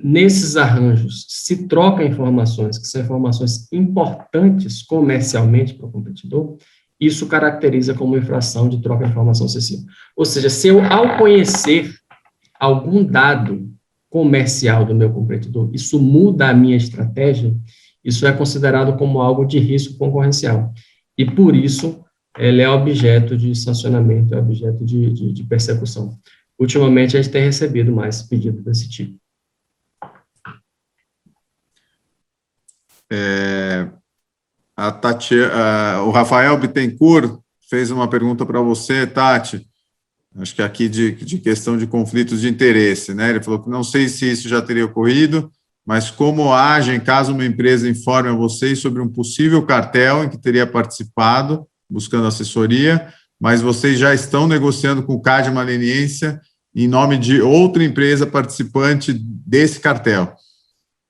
Speaker 2: nesses arranjos se troca informações, que são informações importantes comercialmente para o competidor, isso caracteriza como infração de troca de informação excessiva. Ou seja, se eu, ao conhecer algum dado comercial do meu competidor, isso muda a minha estratégia, isso é considerado como algo de risco concorrencial. E, por isso, ele é objeto de sancionamento, é objeto de persecução. Ultimamente, a gente tem recebido mais pedidos desse tipo.
Speaker 1: O Rafael Bittencourt fez uma pergunta para você, Tati, acho que aqui de questão de conflitos de interesse, né? Ele falou que não sei se isso já teria ocorrido, mas como agem caso uma empresa informe a vocês sobre um possível cartel em que teria participado, buscando assessoria, mas vocês já estão negociando com o CAD uma leniência em nome de outra empresa participante desse cartel?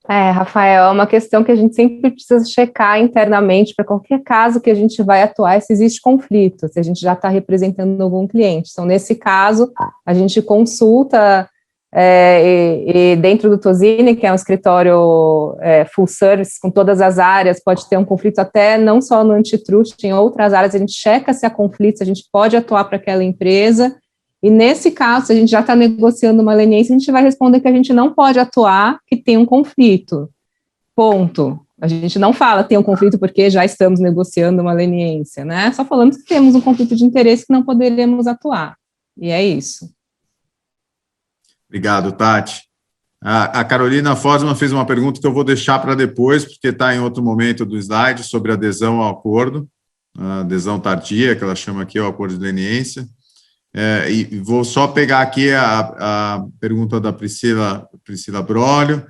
Speaker 3: Rafael, é uma questão que a gente sempre precisa checar internamente para qualquer caso que a gente vai atuar, se existe conflito, se a gente já está representando algum cliente. Então, nesse caso, a gente consulta e dentro do Tosini, que é um escritório full service, com todas as áreas, pode ter um conflito até não só no antitrust, em outras áreas, a gente checa se há conflito, se a gente pode atuar para aquela empresa, e nesse caso, se a gente já está negociando uma leniência, a gente vai responder que a gente não pode atuar, que tem um conflito, ponto. A gente não fala tem um conflito porque já estamos negociando uma leniência, né? Só falando que temos um conflito de interesse que não poderemos atuar, e é isso.
Speaker 1: Obrigado, Tati. A Carolina Forsman fez uma pergunta que eu vou deixar para depois, porque está em outro momento do slide, sobre adesão ao acordo, a adesão tardia, que ela chama aqui o acordo de leniência. E vou só pegar aqui a pergunta da Priscila Brolio.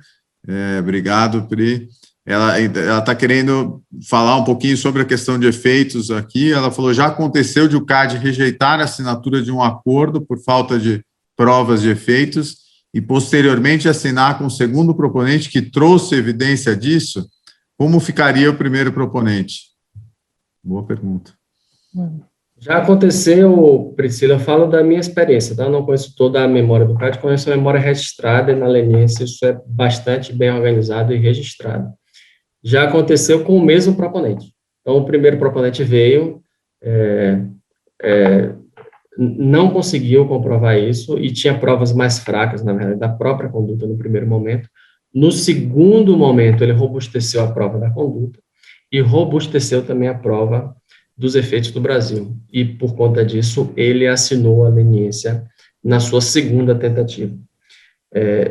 Speaker 1: Obrigado, Pri. Ela está querendo falar um pouquinho sobre a questão de efeitos aqui. Ela falou, já aconteceu de o CAD rejeitar a assinatura de um acordo por falta de provas de efeitos e, posteriormente, assinar com o segundo proponente que trouxe evidência disso? Como ficaria o primeiro proponente? Boa pergunta.
Speaker 2: Já aconteceu, Priscila, eu falo da minha experiência, tá? Eu não conheço toda a memória do CAD, conheço a memória registrada e na leniência isso é bastante bem organizado e registrado. Já aconteceu com o mesmo proponente. Então, o primeiro proponente veio, não conseguiu comprovar isso e tinha provas mais fracas, na verdade, da própria conduta no primeiro momento. No segundo momento, ele robusteceu a prova da conduta e robusteceu também a prova dos efeitos do Brasil. E, por conta disso, ele assinou a leniência na sua segunda tentativa.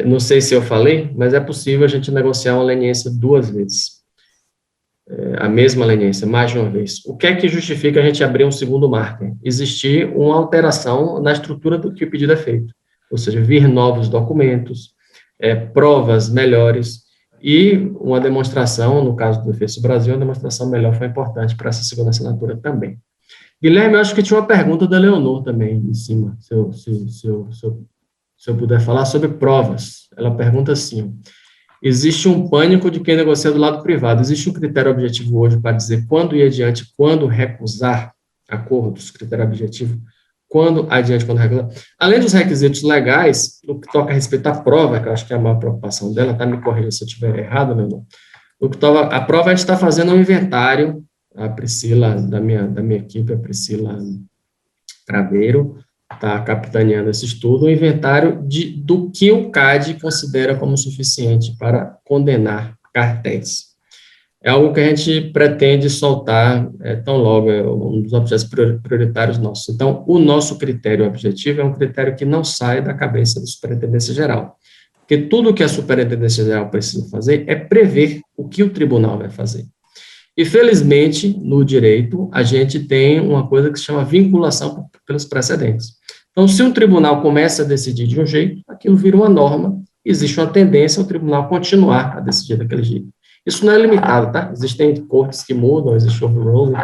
Speaker 2: Não sei se eu falei, mas é possível a gente negociar uma leniência 2 vezes. A mesma leniência, mais de uma vez. O que é que justifica a gente abrir um segundo marker? Existir uma alteração na estrutura do que o pedido é feito, ou seja, vir novos documentos, provas melhores e uma demonstração, no caso do Efeitos do Brasil, uma demonstração melhor foi importante para essa segunda assinatura também. Guilherme, eu acho que tinha uma pergunta da Leonor também em cima, se eu puder falar sobre provas. Ela pergunta assim: existe um pânico de quem negocia do lado privado. Existe um critério objetivo hoje para dizer quando ir adiante, quando recusar acordos, critério objetivo, quando adiante, quando recusar. Além dos requisitos legais, no que toca a respeito à prova, que eu acho que é a maior preocupação dela, tá? Me corrija se eu estiver errado, meu irmão. No que toca a prova, a gente está fazendo um inventário, a Priscila, da minha equipe, a Priscila Craveiro, está capitaneando esse estudo, um inventário do que o CAD considera como suficiente para condenar cartéis. É algo que a gente pretende soltar tão logo, é um dos objetos prioritários nossos. Então, o nosso critério objetivo é um critério que não sai da cabeça da Superintendência Geral, porque tudo que a Superintendência Geral precisa fazer é prever o que o tribunal vai fazer. E, felizmente, no direito, a gente tem uma coisa que se chama vinculação pelos precedentes. Então, se um tribunal começa a decidir de um jeito, aquilo vira uma norma, existe uma tendência ao tribunal continuar a decidir daquele jeito. Isso não é limitado, tá? Existem cortes que mudam, existe overruling,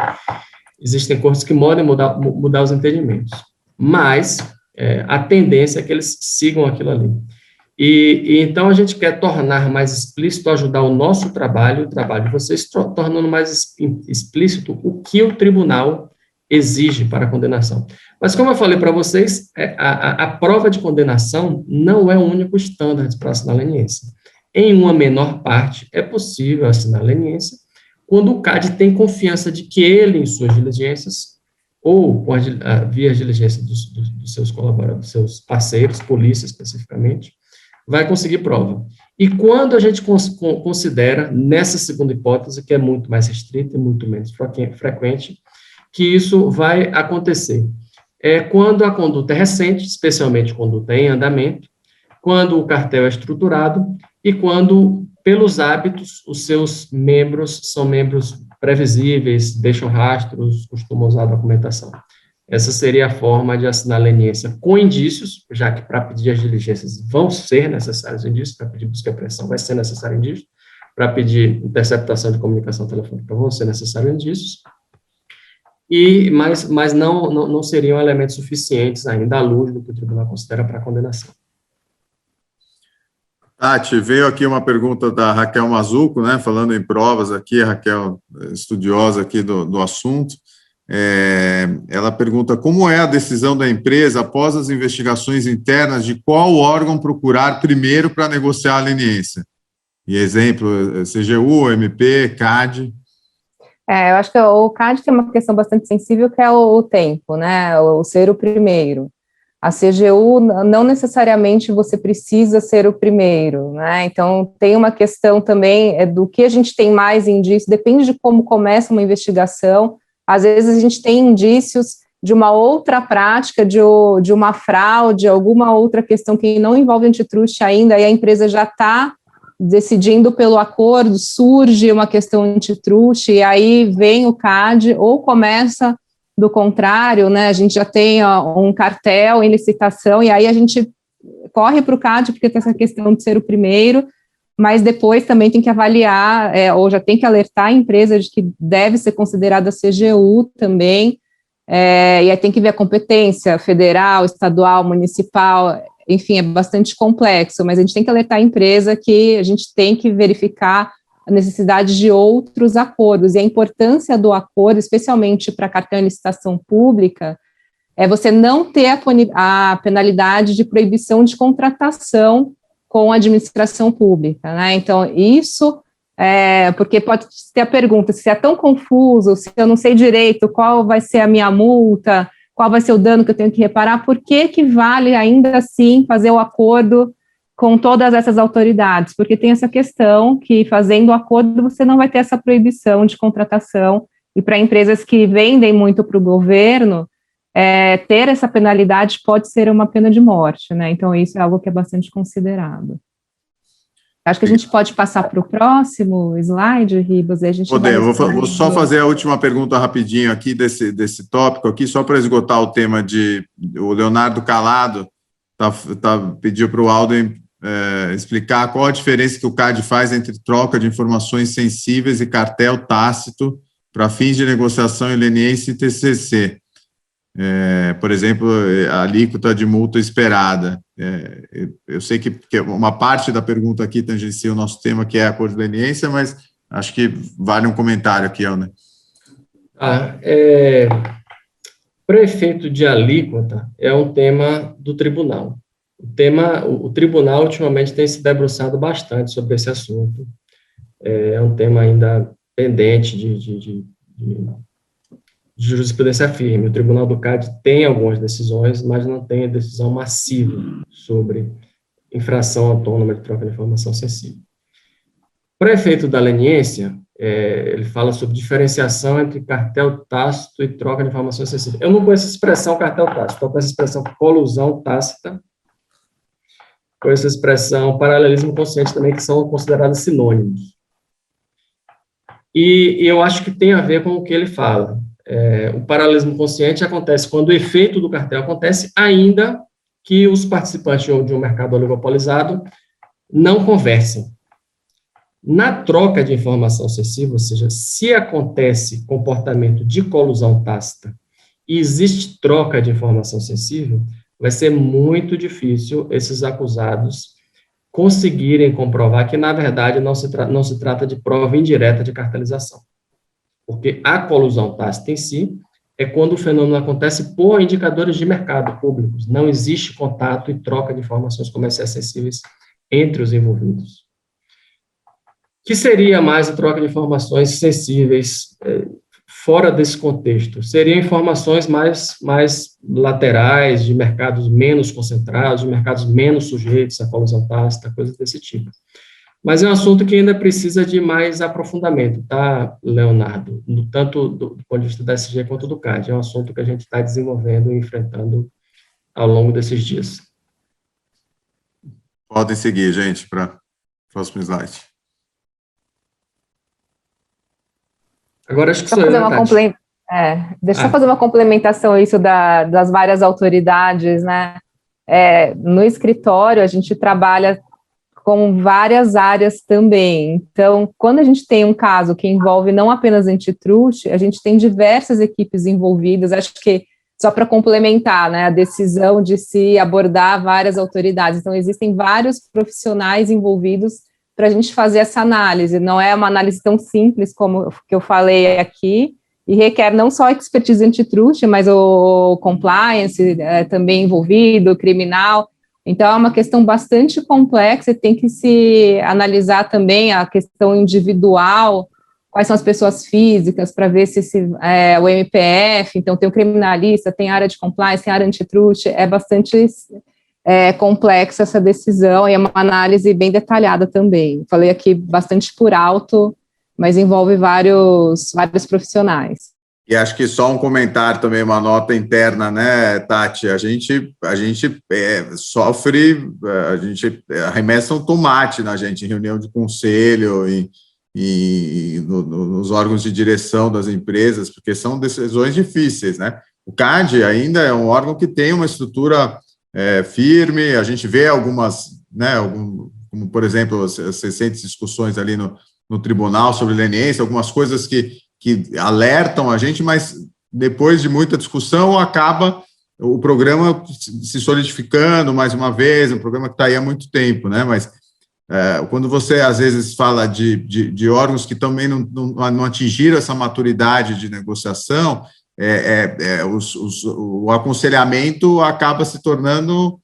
Speaker 2: existem cortes que podem mudar os entendimentos. Mas a tendência é que eles sigam aquilo ali. E então a gente quer tornar mais explícito, ajudar o nosso trabalho, o trabalho de vocês, tornando mais explícito o que o tribunal exige para a condenação. Mas, como eu falei para vocês, a prova de condenação não é o único estándar para assinar a leniência. Em uma menor parte, é possível assinar a leniência quando o CAD tem confiança de que ele, em suas diligências, ou via diligência dos seus colaboradores, dos seus parceiros, polícia especificamente, vai conseguir prova. E quando a gente considera, nessa segunda hipótese, que é muito mais restrita e muito menos frequente, que isso vai acontecer. É quando a conduta é recente, especialmente conduta em andamento, quando o cartel é estruturado e quando, pelos hábitos, os seus membros são membros previsíveis, deixam rastros, costumam usar a documentação. Essa seria a forma de assinar a leniência com indícios, já que para pedir as diligências vão ser necessários indícios, para pedir busca e apreensão vai ser necessário indício, para pedir interceptação de comunicação telefônica vão ser necessários indícios, mas não seriam elementos suficientes ainda à luz do que o tribunal considera para a condenação.
Speaker 1: Tati, veio aqui uma pergunta da Raquel Mazuco, né, falando em provas aqui, a Raquel, estudiosa aqui do assunto. Ela pergunta como é a decisão da empresa após as investigações internas de qual órgão procurar primeiro para negociar a leniência. E exemplo, CGU, MP, CAD.
Speaker 3: Eu acho que o CAD tem uma questão bastante sensível, que é o tempo, né, o ser o primeiro. A CGU, não necessariamente você precisa ser o primeiro, né, então tem uma questão também do que a gente tem mais indício, depende de como começa uma investigação. Às vezes a gente tem indícios de uma outra prática, de uma fraude, alguma outra questão que não envolve antitruste ainda, e a empresa já está decidindo pelo acordo, surge uma questão antitruste, e aí vem o CAD, ou começa do contrário, né, a gente já tem um cartel em licitação, e aí a gente corre para o CAD, porque tem essa questão de ser o primeiro, mas depois também tem que avaliar, ou já tem que alertar a empresa de que deve ser considerada CGU também, e aí tem que ver a competência federal, estadual, municipal, enfim, é bastante complexo, mas a gente tem que alertar a empresa que a gente tem que verificar a necessidade de outros acordos, e a importância do acordo, especialmente para cartel em licitação pública, é você não ter a penalidade de proibição de contratação com a administração pública, né? Então, isso, porque pode ter a pergunta, se é tão confuso, se eu não sei direito qual vai ser a minha multa, qual vai ser o dano que eu tenho que reparar, por que vale ainda assim fazer o acordo com todas essas autoridades? Porque tem essa questão que, fazendo o acordo, você não vai ter essa proibição de contratação, e para empresas que vendem muito para o governo, ter essa penalidade pode ser uma pena de morte, né? Então, isso é algo que é bastante considerado. Acho que a gente pode passar para o próximo slide, Ribas, e a gente
Speaker 1: vou só fazer a última pergunta rapidinho aqui desse tópico aqui, só para esgotar o tema o Leonardo Calado pediu para o Alden explicar qual a diferença que o CAD faz entre troca de informações sensíveis e cartel tácito para fins de negociação em leniência e TCC. Por exemplo, a alíquota de multa esperada. Eu sei que uma parte da pergunta aqui tangencia o nosso tema, que é acordo de leniência, mas acho que vale um comentário aqui, Ana.
Speaker 2: Prefeito de alíquota é um tema do tribunal. O tribunal, ultimamente, tem se debruçado bastante sobre esse assunto. É um tema ainda pendente de jurisprudência firme. O Tribunal do CAD tem algumas decisões, mas não tem a decisão massiva sobre infração autônoma de troca de informação sensível. Para efeito da leniência, ele fala sobre diferenciação entre cartel tácito e troca de informação sensível. Eu não conheço a expressão cartel tácito, estou com essa expressão colusão tácita, com essa expressão paralelismo consciente também, que são consideradas sinônimos. E eu acho que tem a ver com o que ele fala. O paralelismo consciente acontece quando o efeito do cartel acontece, ainda que os participantes de um mercado oligopolizado não conversem. Na troca de informação sensível, ou seja, se acontece comportamento de colusão tácita e existe troca de informação sensível, vai ser muito difícil esses acusados conseguirem comprovar que, na verdade, não se trata de prova indireta de cartelização. Porque a colusão tácita em si é quando o fenômeno acontece por indicadores de mercado públicos. Não existe contato e troca de informações comerciais sensíveis entre os envolvidos. Que seria mais a troca de informações sensíveis fora desse contexto? Seriam informações mais laterais, de mercados menos concentrados, de mercados menos sujeitos à colusão tácita, coisas desse tipo. Mas é um assunto que ainda precisa de mais aprofundamento, tá, Leonardo? Tanto do ponto de vista da SG quanto do CAD. É um assunto que a gente está desenvolvendo e enfrentando ao longo desses dias.
Speaker 1: Podem seguir, gente, para o próximo slide.
Speaker 2: Agora acho que sou eu, né, Tati?
Speaker 3: Deixa eu fazer uma complementação a isso das várias autoridades, né? No escritório, a gente trabalha com várias áreas também. Então, quando a gente tem um caso que envolve não apenas antitruste, a gente tem diversas equipes envolvidas. Acho que, só para complementar, né, a decisão de se abordar várias autoridades. Então, existem vários profissionais envolvidos para a gente fazer essa análise. Não é uma análise tão simples como que eu falei aqui, e requer não só expertise antitruste, mas o compliance também envolvido, criminal. Então, é uma questão bastante complexa, tem que se analisar também a questão individual, quais são as pessoas físicas, para ver se o MPF, então tem o criminalista, tem a área de compliance, tem a área antitruste, é bastante complexa essa decisão, e é uma análise bem detalhada também. Falei aqui bastante por alto, mas envolve vários
Speaker 1: E
Speaker 3: profissionais.
Speaker 1: acho que só um comentário também, uma nota interna, né, Tati? A gente sofre, a gente arremessa um tomate na gente em reunião de conselho e nos órgãos de direção das empresas, porque são decisões difíceis, né? O CAD ainda é um órgão que tem uma estrutura firme, a gente vê algumas, né, como, por exemplo, as recentes discussões ali no tribunal sobre leniência, algumas coisas que alertam a gente, mas depois de muita discussão acaba o programa se solidificando mais uma vez, um programa que está aí há muito tempo, né? Mas quando você às vezes fala de órgãos que também não atingiram essa maturidade de negociação, o aconselhamento acaba se tornando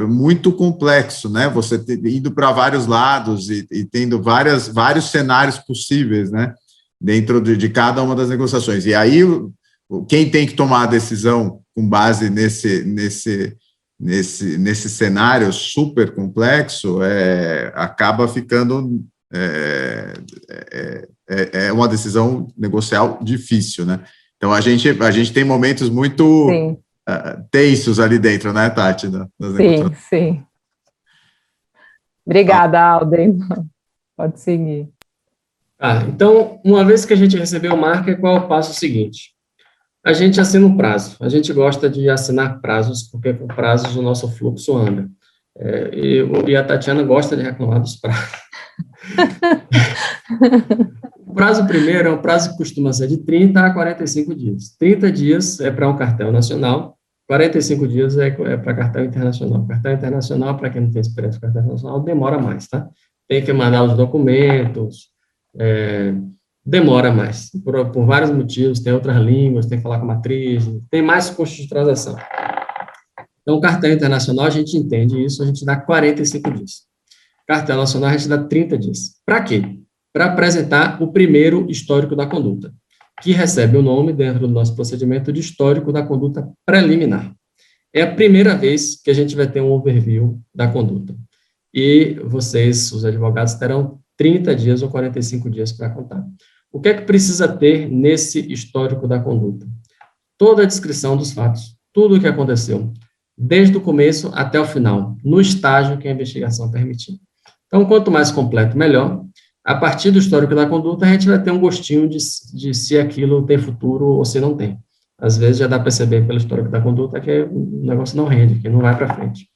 Speaker 1: muito complexo, né? Você indo para vários lados e tendo vários cenários possíveis, né? Dentro de cada uma das negociações. E aí, quem tem que tomar a decisão com base nesse cenário super complexo acaba ficando uma decisão negocial difícil, né? Então, a gente tem momentos muito tensos ali dentro, né, Tati?
Speaker 3: Sim. Obrigada, Alden. Pode seguir.
Speaker 2: Então, uma vez que a gente recebeu o marker, qual é o passo seguinte? A gente assina um prazo. A gente gosta de assinar prazos, porque com prazos o nosso fluxo anda. E a Tatiana gosta de reclamar dos prazos. O prazo primeiro é um prazo que costuma ser de 30 a 45 dias. 30 dias é para um cartel nacional, 45 dias é para cartel internacional. Cartel internacional, para quem não tem experiência com cartel internacional, demora mais, tá? Tem que mandar os documentos, demora mais, por vários motivos, tem outras línguas, tem que falar com a matriz, tem mais custo de transação. Então, cartel internacional, a gente entende isso, a gente dá 45 dias. Cartel nacional, a gente dá 30 dias. Para quê? Para apresentar o primeiro histórico da conduta, que recebe o nome, dentro do nosso procedimento, de histórico da conduta preliminar. É a primeira vez que a gente vai ter um overview da conduta. E vocês, os advogados, terão 30 dias ou 45 dias para contar. O que é que precisa ter nesse histórico da conduta? Toda a descrição dos fatos, tudo o que aconteceu, desde o começo até o final, no estágio que a investigação permitir. Então, quanto mais completo, melhor. A partir do histórico da conduta, a gente vai ter um gostinho de se aquilo tem futuro ou se não tem. Às vezes já dá para perceber pelo histórico da conduta que o negócio não rende, que não vai para frente.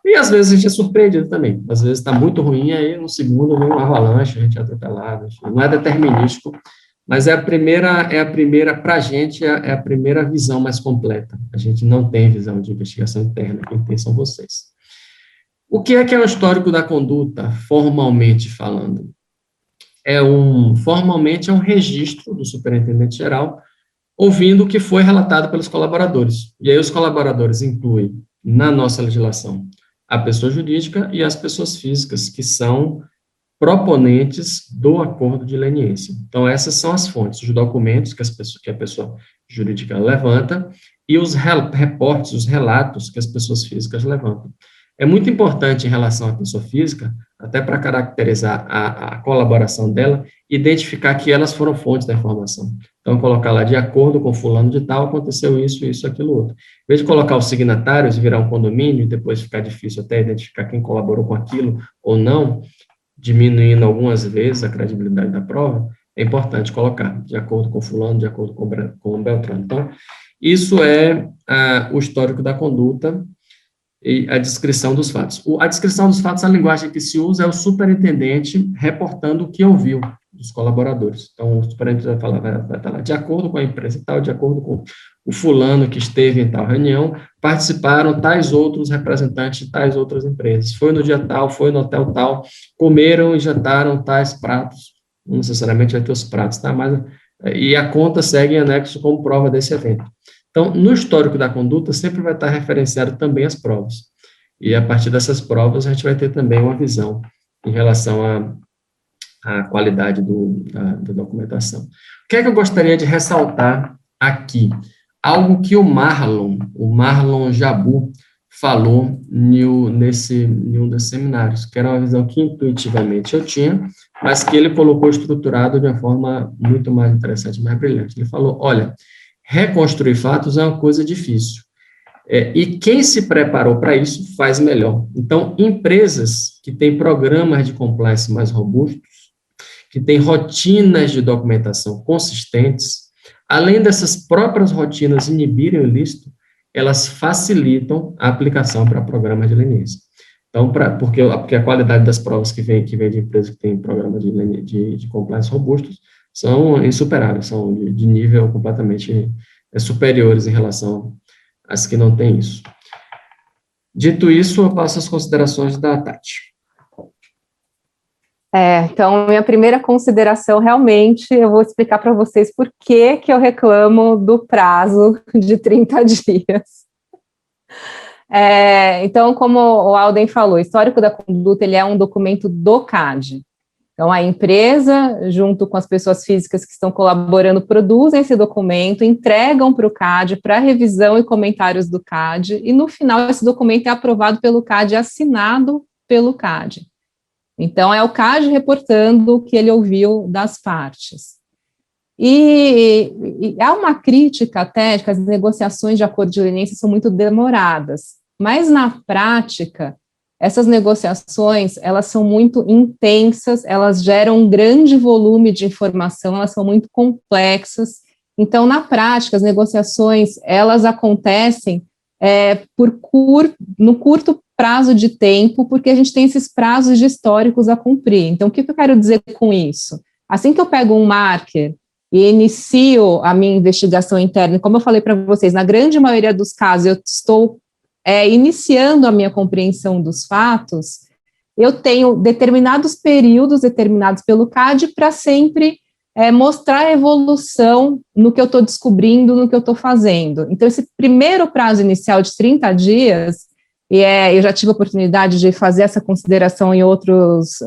Speaker 2: E às vezes a gente é surpreendido também. Às vezes está muito ruim, aí no segundo vem uma avalanche, a gente é atropelado. Enfim, não é determinístico, mas é a primeira para a gente, é a primeira visão mais completa. A gente não tem visão de investigação interna, quem tem são vocês. O que é um histórico da conduta, formalmente falando? Formalmente é um registro do superintendente geral, ouvindo o que foi relatado pelos colaboradores. E aí os colaboradores incluem, na nossa legislação, a pessoa jurídica e as pessoas físicas, que são proponentes do acordo de leniência. Então, essas são as fontes, os documentos que a pessoa jurídica levanta e os reportes, os relatos que as pessoas físicas levantam. É muito importante em relação à pessoa física, até para caracterizar a colaboração dela, identificar que elas foram fontes da informação. Então, colocar lá, de acordo com fulano de tal, aconteceu isso, isso, aquilo, outro. Em vez de colocar os signatários e virar um condomínio, e depois ficar difícil até identificar quem colaborou com aquilo ou não, diminuindo algumas vezes a credibilidade da prova, é importante colocar, de acordo com fulano, de acordo com o Beltrano. Então, isso é o histórico da conduta, e a descrição dos fatos. A descrição dos fatos, a linguagem que se usa é o superintendente reportando o que ouviu dos colaboradores. Então, o superintendente vai falar, vai estar lá, de acordo com a empresa e tal, de acordo com o fulano que esteve em tal reunião, participaram tais outros representantes de tais outras empresas. Foi no dia tal, foi no hotel tal, comeram e jantaram tais pratos. Não necessariamente vai ter os pratos, tá? E a conta segue em anexo como prova desse evento. Então, no histórico da conduta, sempre vai estar referenciado também as provas. E, a partir dessas provas, a gente vai ter também uma visão em relação à qualidade da documentação. O que é que eu gostaria de ressaltar aqui? Algo que o Marlon Jabu, falou em um dos seminários, que era uma visão que intuitivamente eu tinha, mas que ele colocou estruturado de uma forma muito mais interessante, mais brilhante. Ele falou, olha, reconstruir fatos é uma coisa difícil. E quem se preparou para isso faz melhor. Então, empresas que têm programas de compliance mais robustos, que têm rotinas de documentação consistentes, além dessas próprias rotinas inibirem o ilícito, elas facilitam a aplicação para programas de leniência. Então, porque a qualidade das provas que vem de empresas que têm programas de compliance robustos são insuperáveis, são de nível completamente superiores em relação às que não têm isso. Dito isso, eu passo as considerações da Tati.
Speaker 3: Então, minha primeira consideração, realmente, eu vou explicar para vocês por que eu reclamo do prazo de 30 dias. Então, como o Alden falou, o histórico da conduta, ele é um documento do CAD. Então, a empresa, junto com as pessoas físicas que estão colaborando, produzem esse documento, entregam para o CAD, para revisão e comentários do CAD, e no final esse documento é aprovado pelo CAD, assinado pelo CAD. Então, é o CAD reportando o que ele ouviu das partes. E há uma crítica até de que as negociações de acordo de leniência são muito demoradas, mas na prática, essas negociações, elas são muito intensas, elas geram um grande volume de informação, elas são muito complexas. Então, na prática, as negociações, elas acontecem no curto prazo de tempo, porque a gente tem esses prazos de históricos a cumprir. Então, o que eu quero dizer com isso? Assim que eu pego um marker e inicio a minha investigação interna, como eu falei para vocês, na grande maioria dos casos eu estou iniciando a minha compreensão dos fatos, eu tenho determinados períodos determinados pelo CAD para sempre mostrar a evolução no que eu estou descobrindo, no que eu estou fazendo. Então, esse primeiro prazo inicial de 30 dias, eu já tive a oportunidade de fazer essa consideração em outros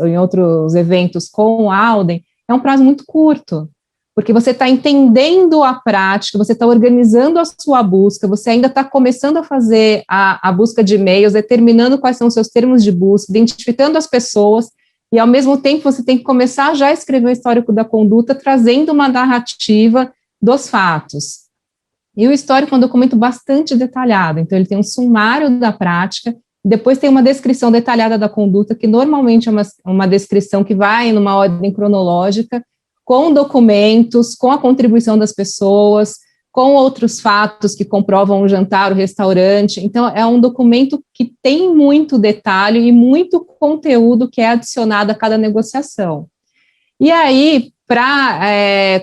Speaker 3: eventos com o Alden, é um prazo muito curto, porque você está entendendo a prática, você está organizando a sua busca, você ainda está começando a fazer a busca de e-mails, determinando quais são os seus termos de busca, identificando as pessoas, e ao mesmo tempo você tem que começar já a escrever o histórico da conduta, trazendo uma narrativa dos fatos. E o histórico é um documento bastante detalhado, então ele tem um sumário da prática, Depois tem uma descrição detalhada da conduta, que normalmente é uma descrição que vai numa ordem cronológica, com documentos, com a contribuição das pessoas, com outros fatos que comprovam o jantar, o restaurante. Então, é um documento que tem muito detalhe e muito conteúdo que é adicionado a cada negociação. E aí, para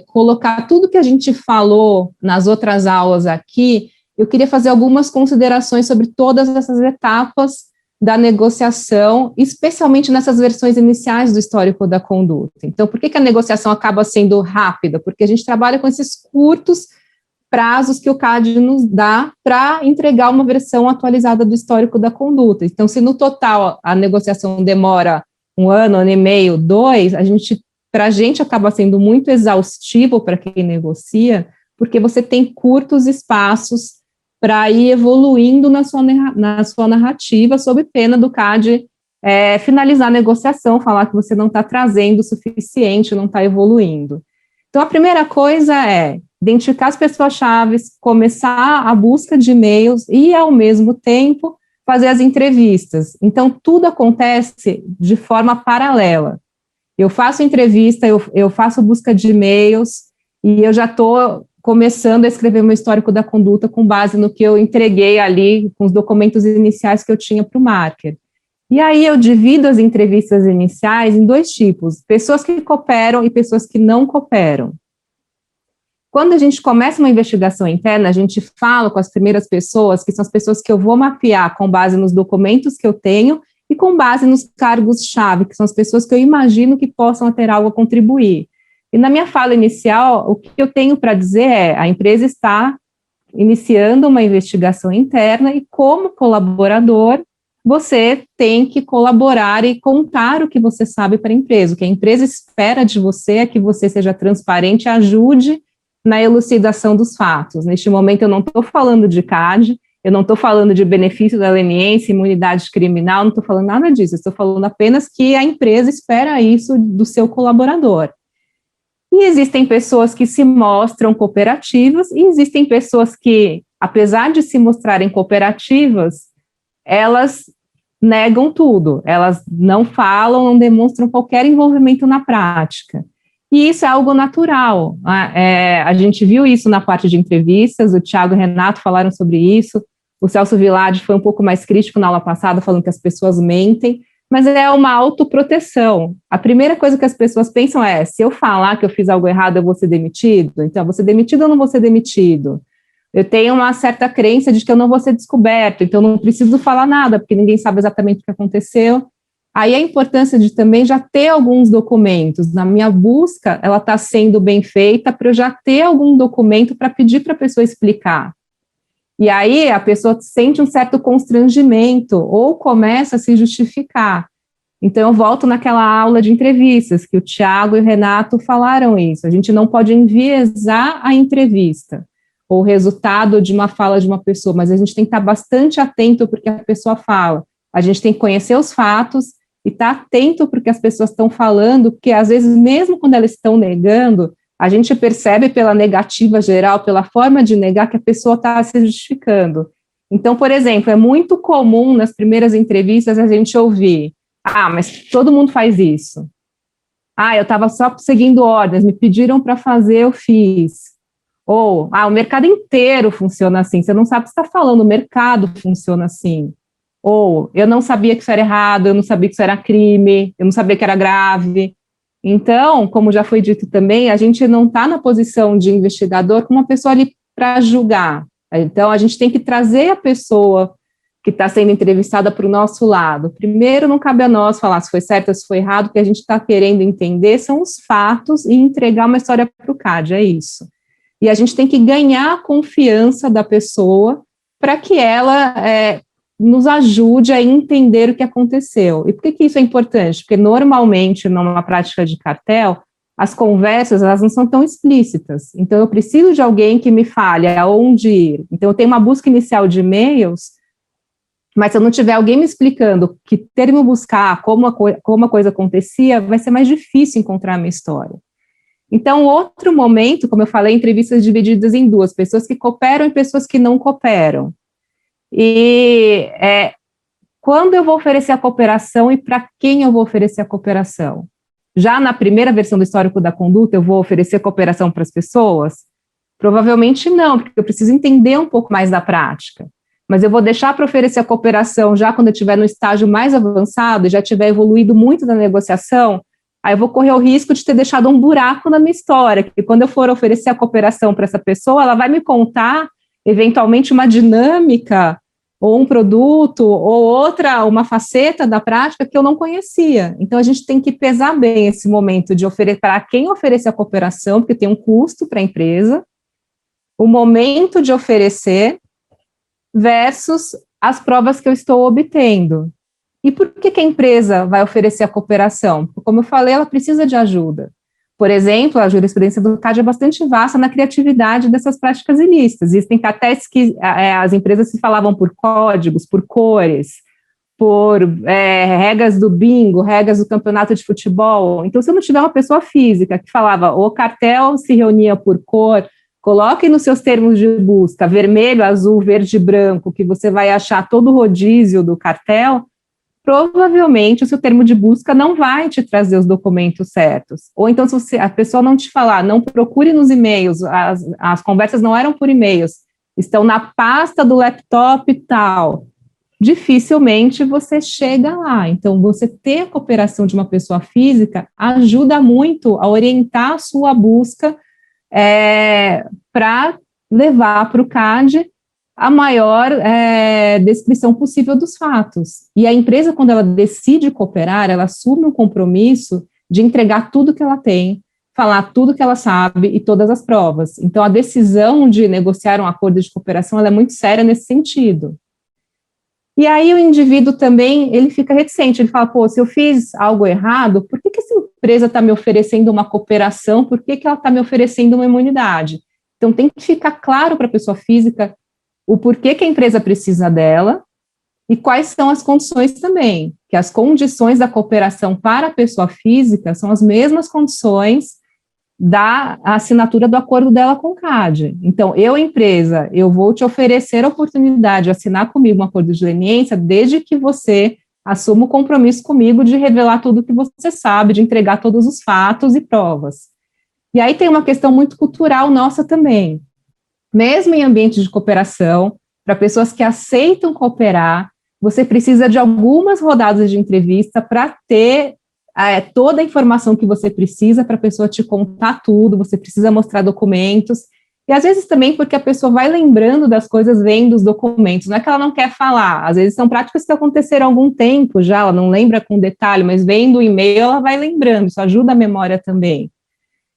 Speaker 3: colocar tudo que a gente falou nas outras aulas aqui, eu queria fazer algumas considerações sobre todas essas etapas da negociação, especialmente nessas versões iniciais do histórico da conduta. Então, por que a negociação acaba sendo rápida? Porque a gente trabalha com esses curtos prazos que o CAD nos dá para entregar uma versão atualizada do histórico da conduta. Então, se no total a negociação demora 1 ano e meio, 2, para a gente acaba sendo muito exaustivo para quem negocia, porque você tem curtos espaços para ir evoluindo na sua narrativa, sob pena do CAD finalizar a negociação, falar que você não está trazendo o suficiente, não está evoluindo. Então, a primeira coisa é identificar as pessoas-chave, começar a busca de e-mails e, ao mesmo tempo, fazer as entrevistas. Então, tudo acontece de forma paralela. Eu faço entrevista, eu faço busca de e-mails e eu já estou começando a escrever meu histórico da conduta com base no que eu entreguei ali, com os documentos iniciais que eu tinha para o marker. E aí eu divido as entrevistas iniciais em 2 tipos, pessoas que cooperam e pessoas que não cooperam. Quando a gente começa uma investigação interna, a gente fala com as primeiras pessoas, que são as pessoas que eu vou mapear com base nos documentos que eu tenho e com base nos cargos-chave, que são as pessoas que eu imagino que possam ter algo a contribuir. E na minha fala inicial, o que eu tenho para dizer é, a empresa está iniciando uma investigação interna e, como colaborador, você tem que colaborar e contar o que você sabe para a empresa. O que a empresa espera de você é que você seja transparente e ajude na elucidação dos fatos. Neste momento, eu não estou falando de CAD, eu não estou falando de benefício da leniência, imunidade criminal, não estou falando nada disso, estou falando apenas que a empresa espera isso do seu colaborador. E existem pessoas que se mostram cooperativas e existem pessoas que, apesar de se mostrarem cooperativas, elas negam tudo, elas não falam, não demonstram qualquer envolvimento na prática. E isso é algo natural. A gente viu isso na parte de entrevistas, o Thiago e o Renato falaram sobre isso, o Celso Villard foi um pouco mais crítico na aula passada, falando que as pessoas mentem, mas é uma autoproteção. A primeira coisa que as pessoas pensam é, se eu falar que eu fiz algo errado, eu vou ser demitido? Então, vou ser demitido ou não vou ser demitido? Eu tenho uma certa crença de que eu não vou ser descoberto, então não preciso falar nada, porque ninguém sabe exatamente o que aconteceu. Aí a importância de também já ter alguns documentos. Na minha busca, ela está sendo bem feita para eu já ter algum documento para pedir para a pessoa explicar. E aí a pessoa sente um certo constrangimento ou começa a se justificar. Então eu volto naquela aula de entrevistas, que o Thiago e o Renato falaram isso. A gente não pode enviesar a entrevista, ou o resultado de uma fala de uma pessoa, mas a gente tem que estar bastante atento porque a pessoa fala. A gente tem que conhecer os fatos e estar atento porque as pessoas estão falando, porque às vezes, mesmo quando elas estão negando, a gente percebe pela negativa geral, pela forma de negar, que a pessoa está se justificando. Então, por exemplo, é muito comum nas primeiras entrevistas a gente ouvir, mas todo mundo faz isso. Eu estava só seguindo ordens, me pediram para fazer, eu fiz. Ou, o mercado inteiro funciona assim, você não sabe o que você está falando, o mercado funciona assim. Ou, eu não sabia que isso era errado, eu não sabia que isso era crime, eu não sabia que era grave. Então, como já foi dito também, a gente não está na posição de investigador como uma pessoa ali para julgar. Então, a gente tem que trazer a pessoa que está sendo entrevistada para o nosso lado. Primeiro, não cabe a nós falar se foi certo ou se foi errado, o que a gente está querendo entender são os fatos e entregar uma história para o CAD, é isso. E a gente tem que ganhar a confiança da pessoa para que ela nos ajude a entender o que aconteceu. E por que isso é importante? Porque normalmente, numa prática de cartel, as conversas elas não são tão explícitas. Então, eu preciso de alguém que me fale aonde ir. Então, eu tenho uma busca inicial de e-mails, mas se eu não tiver alguém me explicando que termo buscar, como a coisa acontecia, vai ser mais difícil encontrar a minha história. Então, outro momento, como eu falei, entrevistas divididas em 2, pessoas que cooperam e pessoas que não cooperam. E quando eu vou oferecer a cooperação e para quem eu vou oferecer a cooperação? Já na primeira versão do histórico da conduta, eu vou oferecer cooperação para as pessoas? Provavelmente não, porque eu preciso entender um pouco mais da prática. Mas eu vou deixar para oferecer a cooperação já quando eu estiver no estágio mais avançado e já tiver evoluído muito na negociação, aí eu vou correr o risco de ter deixado um buraco na minha história, que quando eu for oferecer a cooperação para essa pessoa, ela vai me contar, eventualmente, uma dinâmica, ou um produto, ou outra, uma faceta da prática que eu não conhecia. Então, a gente tem que pesar bem esse momento de oferecer, para quem oferecer a cooperação, porque tem um custo para a empresa, o momento de oferecer versus as provas que eu estou obtendo. E por que a empresa vai oferecer a cooperação? Como eu falei, ela precisa de ajuda. Por exemplo, a jurisprudência do CAD é bastante vasta na criatividade dessas práticas ilícitas. Existem até que as empresas se falavam por códigos, por cores, por regras do bingo, regras do campeonato de futebol. Então, se eu não tiver uma pessoa física que falava o cartel se reunia por cor, coloque nos seus termos de busca vermelho, azul, verde e branco, que você vai achar todo o rodízio do cartel, provavelmente o seu termo de busca não vai te trazer os documentos certos. Ou então, se a pessoa não te falar, não procure nos e-mails, as conversas não eram por e-mails, estão na pasta do laptop e tal, dificilmente você chega lá. Então, você ter a cooperação de uma pessoa física ajuda muito a orientar a sua busca para levar para o CAD a maior descrição possível dos fatos. E a empresa, quando ela decide cooperar, ela assume um compromisso de entregar tudo que ela tem, falar tudo que ela sabe e todas as provas. Então, a decisão de negociar um acordo de cooperação, ela é muito séria nesse sentido. E aí o indivíduo também, ele fica reticente, ele fala, pô, se eu fiz algo errado, por que essa empresa está me oferecendo uma cooperação, por que ela está me oferecendo uma imunidade? Então, tem que ficar claro para a pessoa física o porquê que a empresa precisa dela e quais são as condições também, que as condições da cooperação para a pessoa física são as mesmas condições da assinatura do acordo dela com o CAD. Então, empresa, eu vou te oferecer a oportunidade de assinar comigo um acordo de leniência desde que você assuma o compromisso comigo de revelar tudo o que você sabe, de entregar todos os fatos e provas. E aí tem uma questão muito cultural nossa também. Mesmo em ambientes de cooperação, para pessoas que aceitam cooperar, você precisa de algumas rodadas de entrevista para ter toda a informação que você precisa para a pessoa te contar tudo, você precisa mostrar documentos, e às vezes também porque a pessoa vai lembrando das coisas vendo os documentos, não é que ela não quer falar, às vezes são práticas que aconteceram há algum tempo já, ela não lembra com detalhe, mas vendo o e-mail ela vai lembrando, isso ajuda a memória também.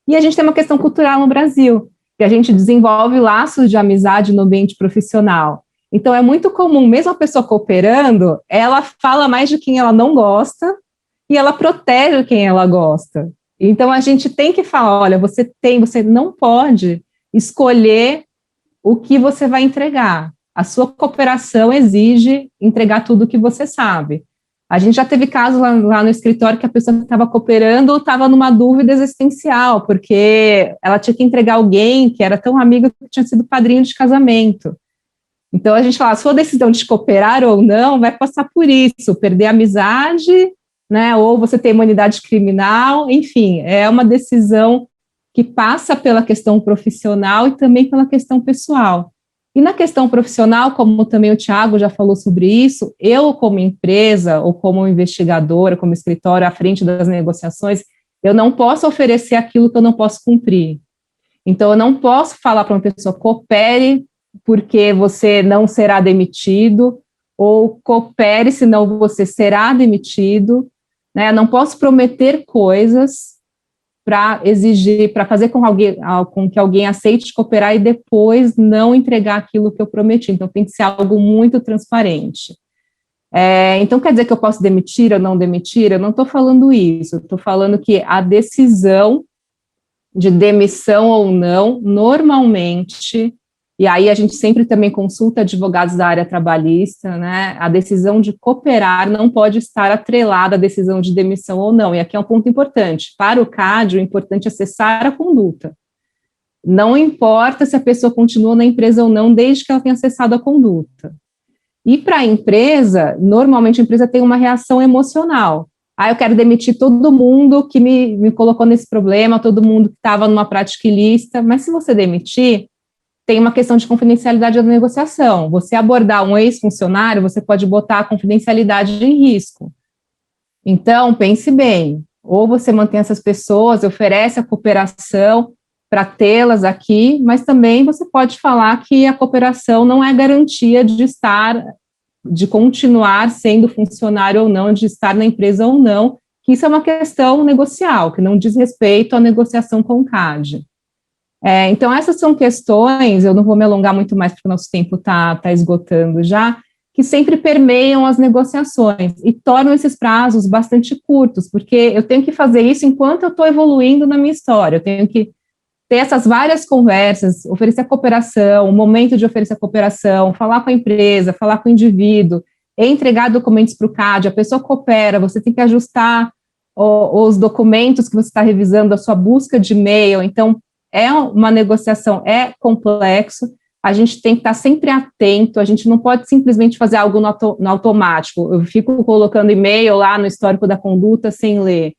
Speaker 3: E a gente tem uma questão cultural no Brasil, que a gente desenvolve laços de amizade no ambiente profissional. Então é muito comum, mesmo a pessoa cooperando, ela fala mais de quem ela não gosta, e ela protege quem ela gosta. Então, a gente tem que falar, olha, você não pode escolher o que você vai entregar. A sua cooperação exige entregar tudo o que você sabe. A gente já teve casos lá no escritório que a pessoa que estava cooperando estava numa dúvida existencial, porque ela tinha que entregar alguém que era tão amigo que tinha sido padrinho de casamento. Então, a gente fala, a sua decisão de cooperar ou não vai passar por isso, perder a amizade, né, ou você tem imunidade criminal, enfim, é uma decisão que passa pela questão profissional e também pela questão pessoal. E na questão profissional, como também o Thiago já falou sobre isso, eu como empresa ou como investigadora, como escritório à frente das negociações, eu não posso oferecer aquilo que eu não posso cumprir. Então, eu não posso falar para uma pessoa, coopere porque você não será demitido, ou coopere senão você será demitido, né? Não posso prometer coisas para exigir, para fazer com que alguém aceite cooperar e depois não entregar aquilo que eu prometi. Então, tem que ser algo muito transparente. Então, quer dizer que eu posso demitir ou não demitir? Eu não estou falando isso, eu estou falando que a decisão de demissão ou não, normalmente, e aí a gente sempre também consulta advogados da área trabalhista, né? A decisão de cooperar não pode estar atrelada à decisão de demissão ou não, e aqui é um ponto importante. Para o CAD, o importante é cessar a conduta. Não importa se a pessoa continua na empresa ou não, desde que ela tenha cessado a conduta. E para a empresa, normalmente a empresa tem uma reação emocional. Eu quero demitir todo mundo que me colocou nesse problema, todo mundo que estava numa prática ilícita, mas se você demitir, tem uma questão de confidencialidade da negociação. Você abordar um ex-funcionário, você pode botar a confidencialidade em risco. Então, pense bem, ou você mantém essas pessoas, oferece a cooperação para tê-las aqui, mas também você pode falar que a cooperação não é garantia de continuar sendo funcionário ou não, de estar na empresa ou não, que isso é uma questão negocial, que não diz respeito à negociação com o CAD. Então, essas são questões, eu não vou me alongar muito mais, porque o nosso tempo está esgotando já, que sempre permeiam as negociações e tornam esses prazos bastante curtos, porque eu tenho que fazer isso enquanto eu estou evoluindo na minha história, eu tenho que ter essas várias conversas, oferecer a cooperação, o momento de oferecer a cooperação, falar com a empresa, falar com o indivíduo, entregar documentos para o CAD, a pessoa coopera, você tem que ajustar os documentos que você está revisando, a sua busca de e-mail, então é uma negociação, é complexo, a gente tem que estar sempre atento, a gente não pode simplesmente fazer algo no automático, eu fico colocando e-mail lá no histórico da conduta sem ler,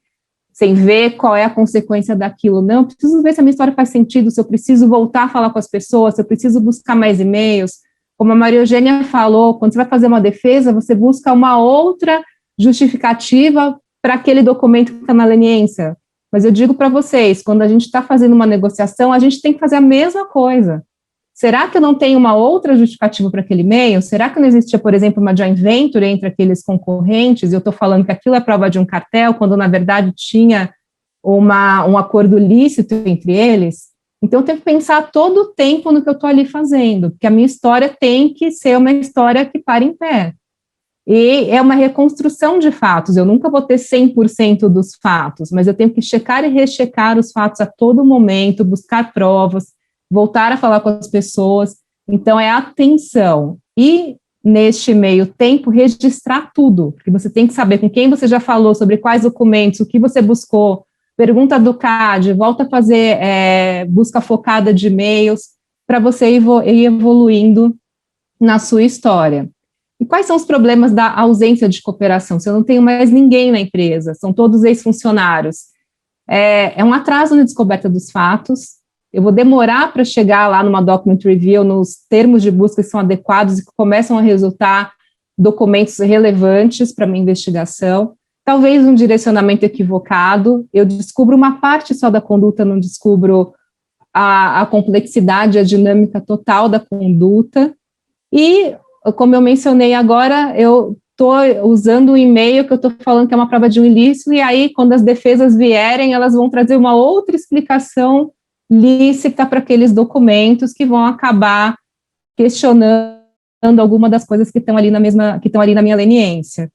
Speaker 3: sem ver qual é a consequência daquilo. Não, eu preciso ver se a minha história faz sentido, se eu preciso voltar a falar com as pessoas, se eu preciso buscar mais e-mails. Como a Maria Eugênia falou, quando você vai fazer uma defesa, você busca uma outra justificativa para aquele documento que está na leniência. Mas eu digo para vocês, quando a gente está fazendo uma negociação, a gente tem que fazer a mesma coisa. Será que eu não tenho uma outra justificativa para aquele e-mail? Será que não existia, por exemplo, uma joint venture entre aqueles concorrentes, e eu estou falando que aquilo é prova de um cartel, quando na verdade tinha um acordo lícito entre eles? Então eu tenho que pensar todo o tempo no que eu estou ali fazendo, porque a minha história tem que ser uma história que para em pé. E é uma reconstrução de fatos, eu nunca vou ter 100% dos fatos, mas eu tenho que checar e rechecar os fatos a todo momento, buscar provas, voltar a falar com as pessoas, então é atenção, e neste meio tempo registrar tudo, porque você tem que saber com quem você já falou, sobre quais documentos, o que você buscou, pergunta do CAD, volta a fazer busca focada de e-mails, para você ir evoluindo na sua história. E quais são os problemas da ausência de cooperação? Se eu não tenho mais ninguém na empresa, são todos ex-funcionários, é um atraso na descoberta dos fatos, eu vou demorar para chegar lá numa document review, nos termos de busca que são adequados e que começam a resultar documentos relevantes para a minha investigação, talvez um direcionamento equivocado, eu descubro uma parte só da conduta, não descubro a complexidade, a dinâmica total da conduta, e, como eu mencionei agora, eu estou usando o e-mail que eu estou falando que é uma prova de um ilícito, e aí, quando as defesas vierem, elas vão trazer uma outra explicação lícita para aqueles documentos que vão acabar questionando alguma das coisas que estão ali na minha leniência.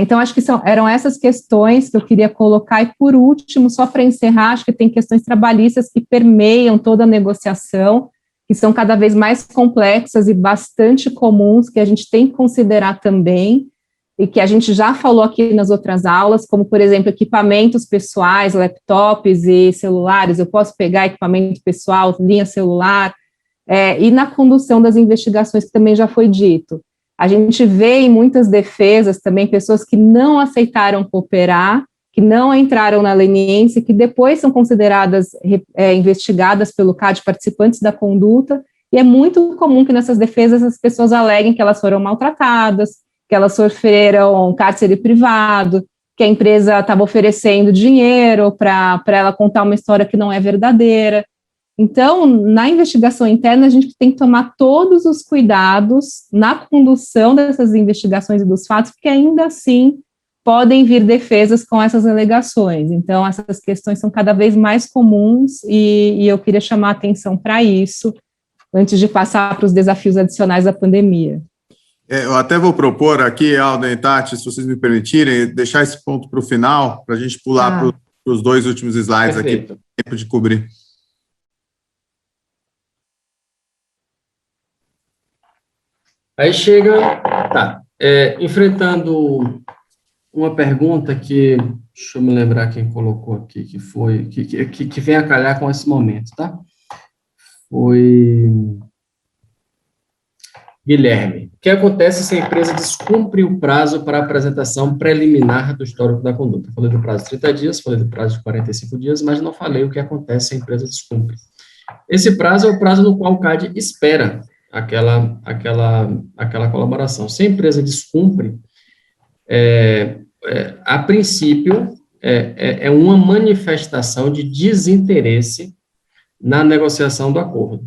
Speaker 3: Então, acho que eram essas questões que eu queria colocar, e por último, só para encerrar, acho que tem questões trabalhistas que permeiam toda a negociação, que são cada vez mais complexas e bastante comuns, que a gente tem que considerar também, e que a gente já falou aqui nas outras aulas, como, por exemplo, equipamentos pessoais, laptops e celulares. Eu posso pegar equipamento pessoal, linha celular, e na condução das investigações, que também já foi dito. A gente vê em muitas defesas também pessoas que não aceitaram cooperar, que não entraram na leniência, que depois são consideradas investigadas pelo CAD, participantes da conduta, e é muito comum que nessas defesas as pessoas aleguem que elas foram maltratadas, que elas sofreram cárcere privado, que a empresa estava oferecendo dinheiro para ela contar uma história que não é verdadeira. Então, na investigação interna, a gente tem que tomar todos os cuidados na condução dessas investigações e dos fatos, porque ainda assim podem vir defesas com essas alegações. Então, essas questões são cada vez mais comuns e eu queria chamar a atenção para isso, antes de passar para os desafios adicionais da pandemia.
Speaker 1: Eu até vou propor aqui, Alden e Tati, se vocês me permitirem, deixar esse ponto para o final, para a gente pular para os dois últimos slides. Perfeito. Aqui, tempo de cobrir.
Speaker 2: Aí chega, enfrentando uma pergunta que, deixa eu me lembrar quem colocou aqui, que vem a calhar com esse momento, tá? Foi Guilherme, o que acontece se a empresa descumpre o prazo para a apresentação preliminar do histórico da conduta? Falei do prazo de 30 dias, falei do prazo de 45 dias, mas não falei o que acontece se a empresa descumpre. Esse prazo é o prazo no qual o CAD espera aquela colaboração. Se a empresa descumpre, a princípio, é uma manifestação de desinteresse na negociação do acordo.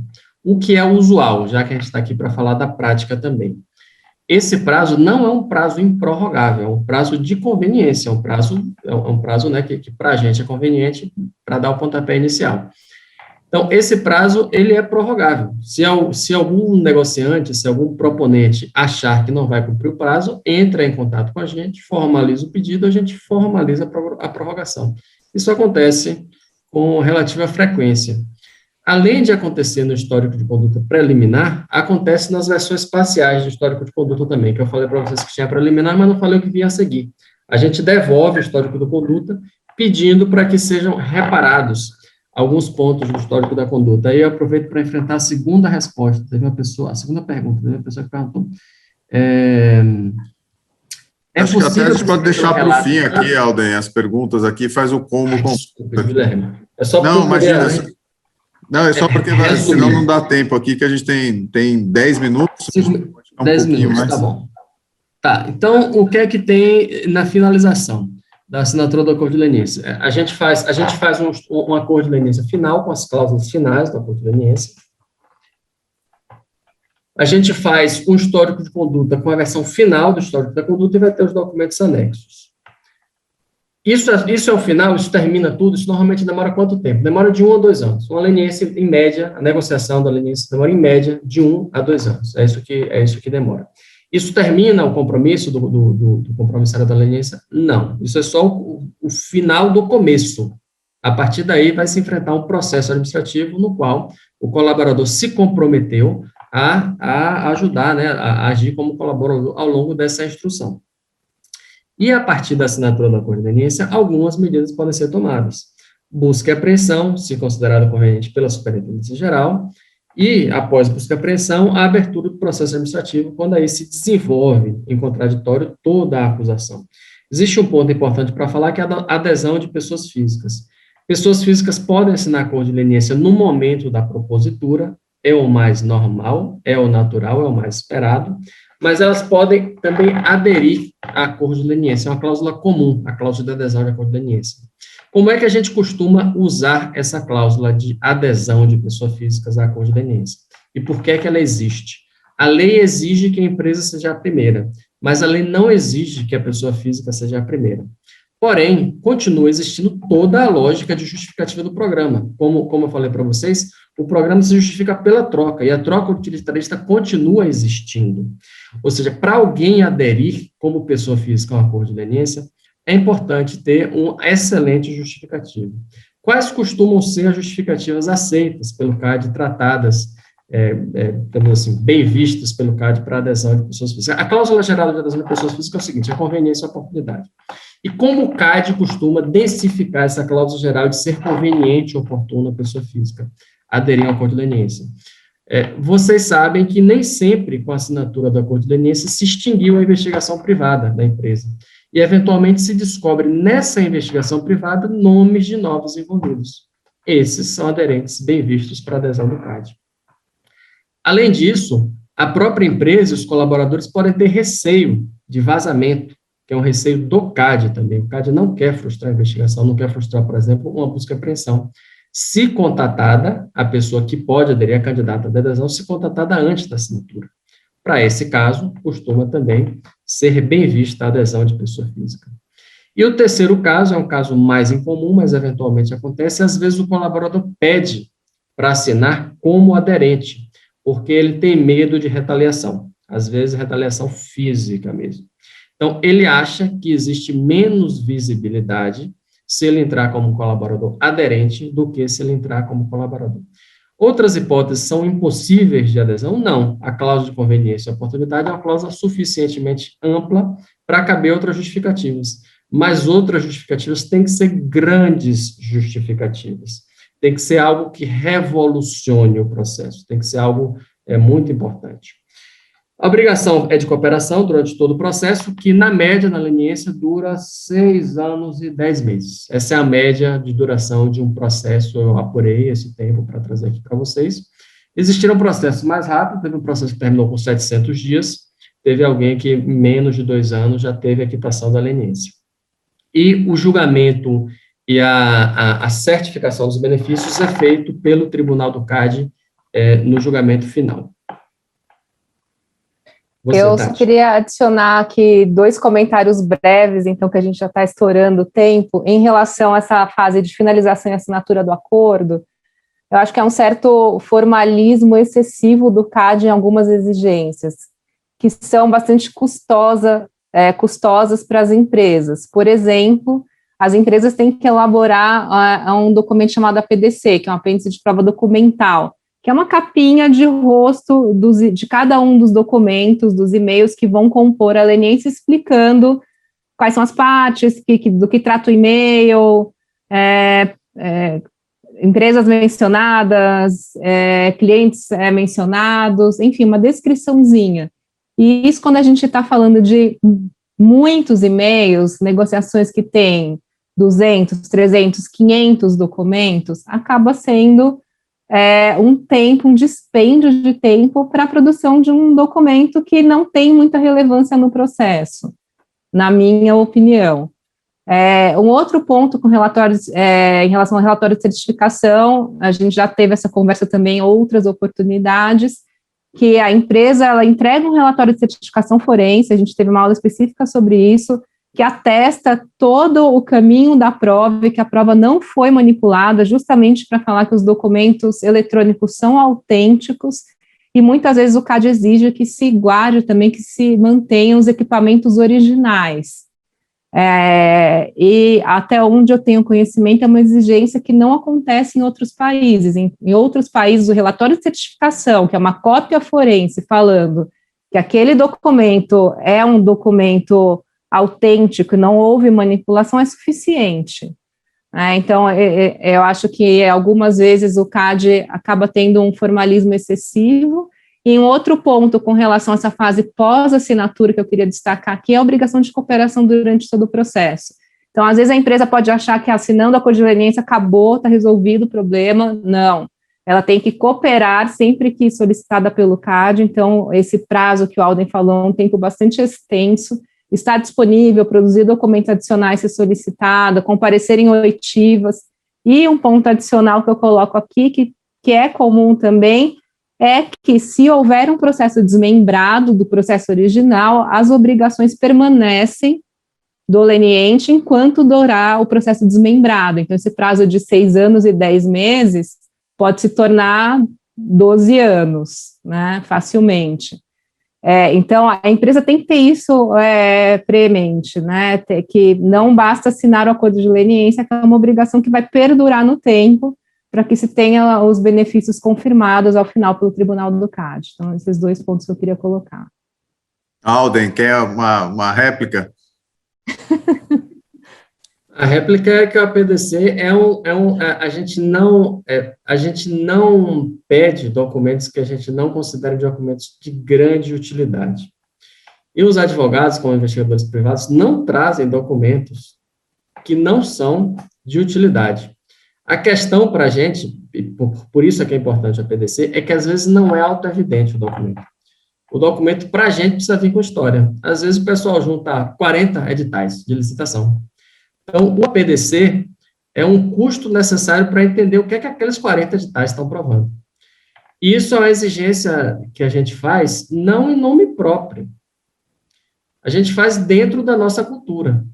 Speaker 2: O que é usual, já que a gente está aqui para falar da prática também. Esse prazo não é um prazo improrrogável, é um prazo de conveniência, é um prazo né, que para a gente é conveniente para dar o pontapé inicial. Então, esse prazo, ele é prorrogável. Se algum negociante, se algum proponente achar que não vai cumprir o prazo, entra em contato com a gente, formaliza o pedido, a gente formaliza a prorrogação. Isso acontece com relativa frequência. Além de acontecer no histórico de conduta preliminar, acontece nas versões parciais do histórico de conduta também, que eu falei para vocês que tinha preliminar, mas não falei o que vinha a seguir. A gente devolve o histórico de conduta, pedindo para que sejam reparados alguns pontos do histórico da conduta. Aí eu aproveito para enfrentar a segunda resposta. A segunda pergunta, teve uma pessoa que perguntou.
Speaker 1: Acho que até a gente pode deixar para o fim aqui, Alden, as perguntas aqui, faz o combo.
Speaker 2: Desculpa, Guilherme. É só
Speaker 1: não, imagina. Não, é só porque senão não dá tempo aqui, que a gente tem 10 minutos.
Speaker 2: 10 minutos, mais. Tá bom. Tá, então, o que é que tem na finalização da assinatura do acordo de leniência? A gente faz um acordo de leniência final, com as cláusulas finais do acordo de leniência. A gente faz um histórico de conduta com a versão final do histórico da conduta e vai ter os documentos anexos. Isso é o final, isso termina tudo, isso normalmente demora quanto tempo? Demora de 1 a 2 anos. Uma leniência, em média, a negociação da leniência demora, em média, de 1 a 2 anos. É isso que demora. Isso termina o compromisso do compromissário da leniência? Não. Isso é só o final do começo. A partir daí, vai se enfrentar um processo administrativo no qual o colaborador se comprometeu a ajudar, né, a agir como colaborador ao longo dessa instrução. E, a partir da assinatura da acordo de leniência, algumas medidas podem ser tomadas. Busca e apreensão, se considerada conveniente pela Superintendência Geral, e, após busca e apreensão, a abertura do processo administrativo, quando aí se desenvolve em contraditório toda a acusação. Existe um ponto importante para falar, que é a adesão de pessoas físicas. Pessoas físicas podem assinar acordo de leniência no momento da propositura, é o mais normal, é o natural, é o mais esperado, mas elas podem também aderir a acordo de leniência, é uma cláusula comum, a cláusula de adesão de acordo de leniência. Como é que a gente costuma usar essa cláusula de adesão de pessoas físicas a acordo de leniência? E por que é que ela existe? A lei exige que a empresa seja a primeira, mas a lei não exige que a pessoa física seja a primeira. Porém, continua existindo toda a lógica de justificativa do programa. Como eu falei para vocês, o programa se justifica pela troca, e a troca utilitarista continua existindo. Ou seja, para alguém aderir como pessoa física a um acordo de leniência, é importante ter um excelente justificativo. Quais costumam ser as justificativas aceitas pelo CAD, tratadas, assim, bem vistas pelo CAD para adesão de pessoas físicas? A cláusula geral de adesão de pessoas físicas é o seguinte: a conveniência e a oportunidade. E como o CAD costuma densificar essa cláusula geral de ser conveniente ou oportuna a pessoa física aderir ao acordo de leniência? Vocês sabem que nem sempre, com a assinatura do acordo de leniência, se extinguiu a investigação privada da empresa. E, eventualmente, se descobre nessa investigação privada nomes de novos envolvidos. Esses são aderentes bem vistos para adesão do CAD. Além disso, a própria empresa e os colaboradores podem ter receio de vazamento, que é um receio do CAD também. O CAD não quer frustrar a investigação, não quer frustrar, por exemplo, uma busca e apreensão. Se contatada, a pessoa que pode aderir, a candidata de adesão, se contatada antes da assinatura. Para esse caso, costuma também ser bem vista a adesão de pessoa física. E o terceiro caso é um caso mais incomum, mas eventualmente acontece, às vezes o colaborador pede para assinar como aderente, porque ele tem medo de retaliação, às vezes retaliação física mesmo. Então, ele acha que existe menos visibilidade se ele entrar como colaborador aderente do que se ele entrar como colaborador. Outras hipóteses são impossíveis de adesão? Não. A cláusula de conveniência e oportunidade é uma cláusula suficientemente ampla para caber outras justificativas, mas outras justificativas têm que ser grandes justificativas. Tem que ser algo que revolucione o processo, tem que ser algo muito importante. A obrigação é de cooperação durante todo o processo, que, na média, na leniência, dura 6 anos e 10 meses. Essa é a média de duração de um processo. Eu apurei esse tempo para trazer aqui para vocês. Existiram processos mais rápidos, teve um processo que terminou com 700 dias, teve alguém que, em menos de 2 anos, já teve a quitação da leniência. E o julgamento e a certificação dos benefícios é feito pelo Tribunal do CAD no julgamento final.
Speaker 3: Eu só queria adicionar aqui 2 comentários breves, então, que a gente já está estourando o tempo, em relação a essa fase de finalização e assinatura do acordo. Eu acho que é um certo formalismo excessivo do CAD em algumas exigências, que são bastante custosas para as empresas. Por exemplo, as empresas têm que elaborar um documento chamado APDC, que é um apêndice de prova documental, que é uma capinha de rosto de cada um dos documentos, dos e-mails que vão compor a leniência, explicando quais são as partes, do que trata o e-mail, empresas mencionadas, clientes mencionados, enfim, uma descriçãozinha. E isso, quando a gente está falando de muitos e-mails, negociações que têm 200, 300, 500 documentos, acaba sendo um dispêndio de tempo para a produção de um documento que não tem muita relevância no processo, na minha opinião. Um outro ponto com relatórios, em relação ao relatório de certificação, a gente já teve essa conversa também em outras oportunidades, que a empresa ela entrega um relatório de certificação forense, a gente teve uma aula específica sobre isso, que atesta todo o caminho da prova e que a prova não foi manipulada, justamente para falar que os documentos eletrônicos são autênticos, e muitas vezes o CAD exige que se guarde também, que se mantenham os equipamentos originais. E até onde eu tenho conhecimento, é uma exigência que não acontece em outros países. Em outros países, o relatório de certificação, que é uma cópia forense falando que aquele documento é um documento autêntico e não houve manipulação, é suficiente. Então, eu acho que algumas vezes o CAD acaba tendo um formalismo excessivo. E um outro ponto com relação a essa fase pós-assinatura que eu queria destacar aqui é a obrigação de cooperação durante todo o processo. Então, às vezes a empresa pode achar que assinando a acordo de leniência acabou, está resolvido o problema. Não, ela tem que cooperar sempre que solicitada pelo CAD. Então, esse prazo que o Alden falou é um tempo bastante extenso, está disponível, produzir documentos adicionais se solicitada, comparecer em oitivas. E um ponto adicional que eu coloco aqui, que é comum também, é que se houver um processo desmembrado do processo original, as obrigações permanecem do leniente enquanto durar o processo desmembrado. Então, esse prazo de 6 anos e 10 meses pode se tornar 12 anos, né, facilmente. Então, a empresa tem que ter isso premente, né, que não basta assinar o acordo de leniência, que é uma obrigação que vai perdurar no tempo, para que se tenha os benefícios confirmados ao final pelo Tribunal do CAD. Então, esses 2 pontos que eu queria colocar.
Speaker 1: Alden, quer uma réplica?
Speaker 2: A réplica é que o APDC a gente não pede documentos que a gente não considera documentos de grande utilidade. E os advogados, como investigadores privados, não trazem documentos que não são de utilidade. A questão para a gente, por isso é que é importante a APDC, é que às vezes não é auto-evidente o documento. O documento, para a gente, precisa vir com história. Às vezes o pessoal junta 40 editais de licitação. Então, o APDC é um custo necessário para entender o que é que aqueles 40 editais estão provando. E isso é uma exigência que a gente faz não em nome próprio. A gente faz dentro da nossa cultura.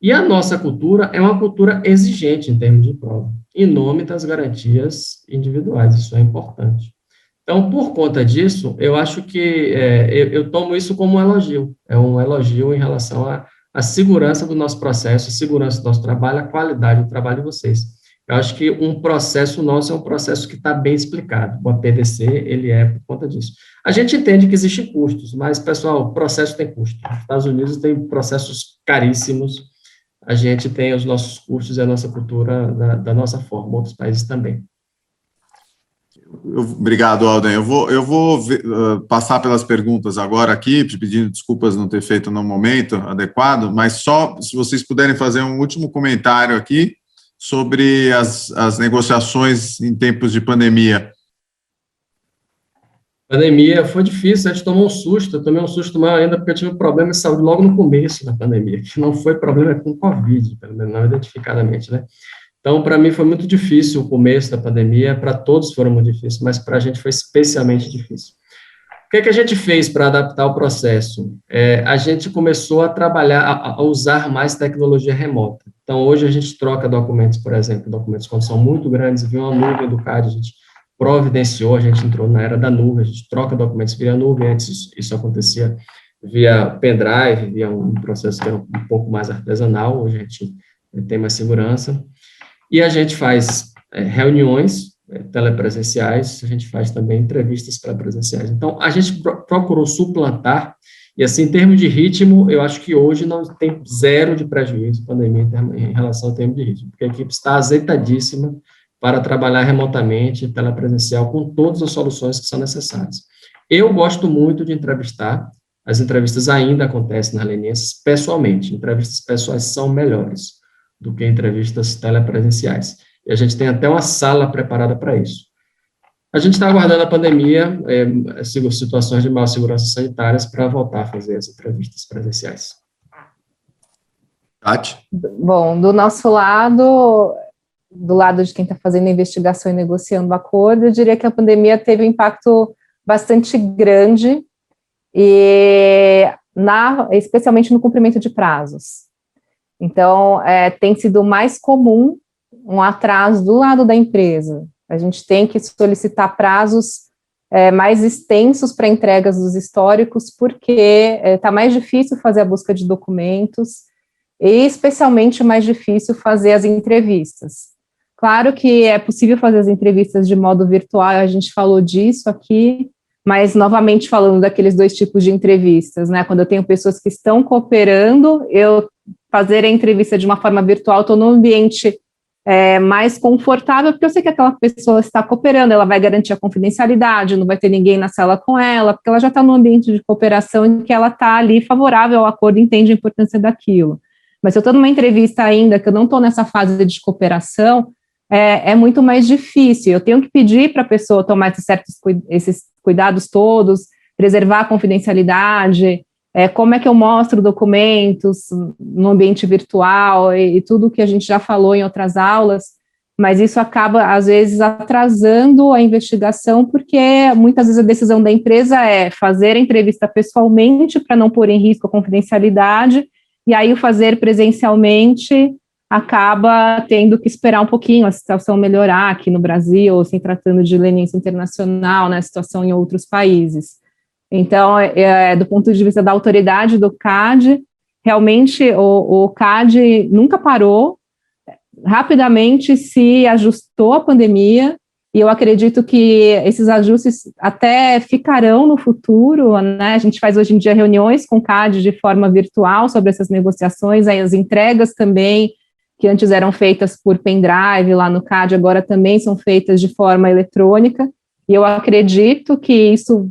Speaker 2: E a nossa cultura é uma cultura exigente em termos de prova, em nome das garantias individuais, isso é importante. Então, por conta disso, eu acho que eu tomo isso como um elogio, é um elogio em relação à segurança do nosso processo, a segurança do nosso trabalho, a qualidade do trabalho de vocês. Eu acho que um processo nosso é um processo que está bem explicado, o APDC, ele é por conta disso. A gente entende que existem custos, mas, pessoal, o processo tem custo. Os Estados Unidos tem processos caríssimos, a gente tem os nossos custos e a nossa cultura da nossa forma, outros países também.
Speaker 1: Obrigado, Alden. Eu vou passar pelas perguntas agora aqui, pedindo desculpas não ter feito no momento adequado, mas só se vocês puderem fazer um último comentário aqui sobre as negociações em tempos de pandemia.
Speaker 2: Pandemia foi difícil, a gente tomou um susto, eu tomei um susto maior ainda porque eu tive um problema de saúde logo no começo da pandemia, que não foi problema com Covid, pelo menos não identificadamente, né? Então, para mim foi muito difícil o começo da pandemia, para todos foram muito difíceis, mas para a gente foi especialmente difícil. O que é que a gente fez para adaptar o processo? A gente começou a trabalhar, a usar mais tecnologia remota. Então, hoje a gente troca documentos, por exemplo, documentos quando são muito grandes, via uma nuvem do CAD, a gente providenciou, a gente entrou na era da nuvem, a gente troca documentos via nuvem, antes isso acontecia via pendrive, via um processo que era um pouco mais artesanal, hoje a gente tem mais segurança. E a gente faz reuniões telepresenciais, a gente faz também entrevistas pré-presenciais. Então, a gente procurou suplantar, e assim, em termos de ritmo, eu acho que hoje não tem zero de prejuízo, pandemia, em relação ao termo de ritmo, porque a equipe está azeitadíssima para trabalhar remotamente, telepresencial, com todas as soluções que são necessárias. Eu gosto muito de entrevistar, as entrevistas ainda acontecem na Lenienses pessoalmente, entrevistas pessoais são melhores do que entrevistas telepresenciais. E a gente tem até uma sala preparada para isso. A gente está aguardando a pandemia, situações de maior segurança sanitárias, para voltar a fazer as entrevistas presenciais.
Speaker 1: Tati?
Speaker 3: Bom, do nosso lado, do lado de quem está fazendo a investigação e negociando o acordo, eu diria que a pandemia teve um impacto bastante grande, especialmente no cumprimento de prazos. Então, tem sido mais comum um atraso do lado da empresa. A gente tem que solicitar prazos mais extensos para entregas dos históricos, porque está mais difícil fazer a busca de documentos e, especialmente, mais difícil fazer as entrevistas. Claro que é possível fazer as entrevistas de modo virtual, a gente falou disso aqui, mas, novamente, falando daqueles dois tipos de entrevistas, né? Quando eu tenho pessoas que estão cooperando, eu fazer a entrevista de uma forma virtual, estou num ambiente mais confortável, porque eu sei que aquela pessoa está cooperando, ela vai garantir a confidencialidade, não vai ter ninguém na sala com ela, porque ela já está num ambiente de cooperação em que ela está ali favorável ao acordo, entende a importância daquilo. Mas se eu estou numa entrevista ainda, que eu não estou nessa fase de cooperação, é muito mais difícil. Eu tenho que pedir para a pessoa tomar esses cuidados todos, preservar a confidencialidade, como é que eu mostro documentos no ambiente virtual e tudo que a gente já falou em outras aulas, mas isso acaba, às vezes, atrasando a investigação, porque muitas vezes a decisão da empresa é fazer a entrevista pessoalmente para não pôr em risco a confidencialidade, e aí o fazer presencialmente acaba tendo que esperar um pouquinho a situação melhorar aqui no Brasil, ou se tratando de leniência internacional, né, situação em outros países. Então, do ponto de vista da autoridade do CAD, realmente o CAD nunca parou, rapidamente se ajustou à pandemia, e eu acredito que esses ajustes até ficarão no futuro, né? A gente faz hoje em dia reuniões com o CAD de forma virtual sobre essas negociações, aí as entregas também, que antes eram feitas por pendrive lá no CAD, agora também são feitas de forma eletrônica, e eu acredito que isso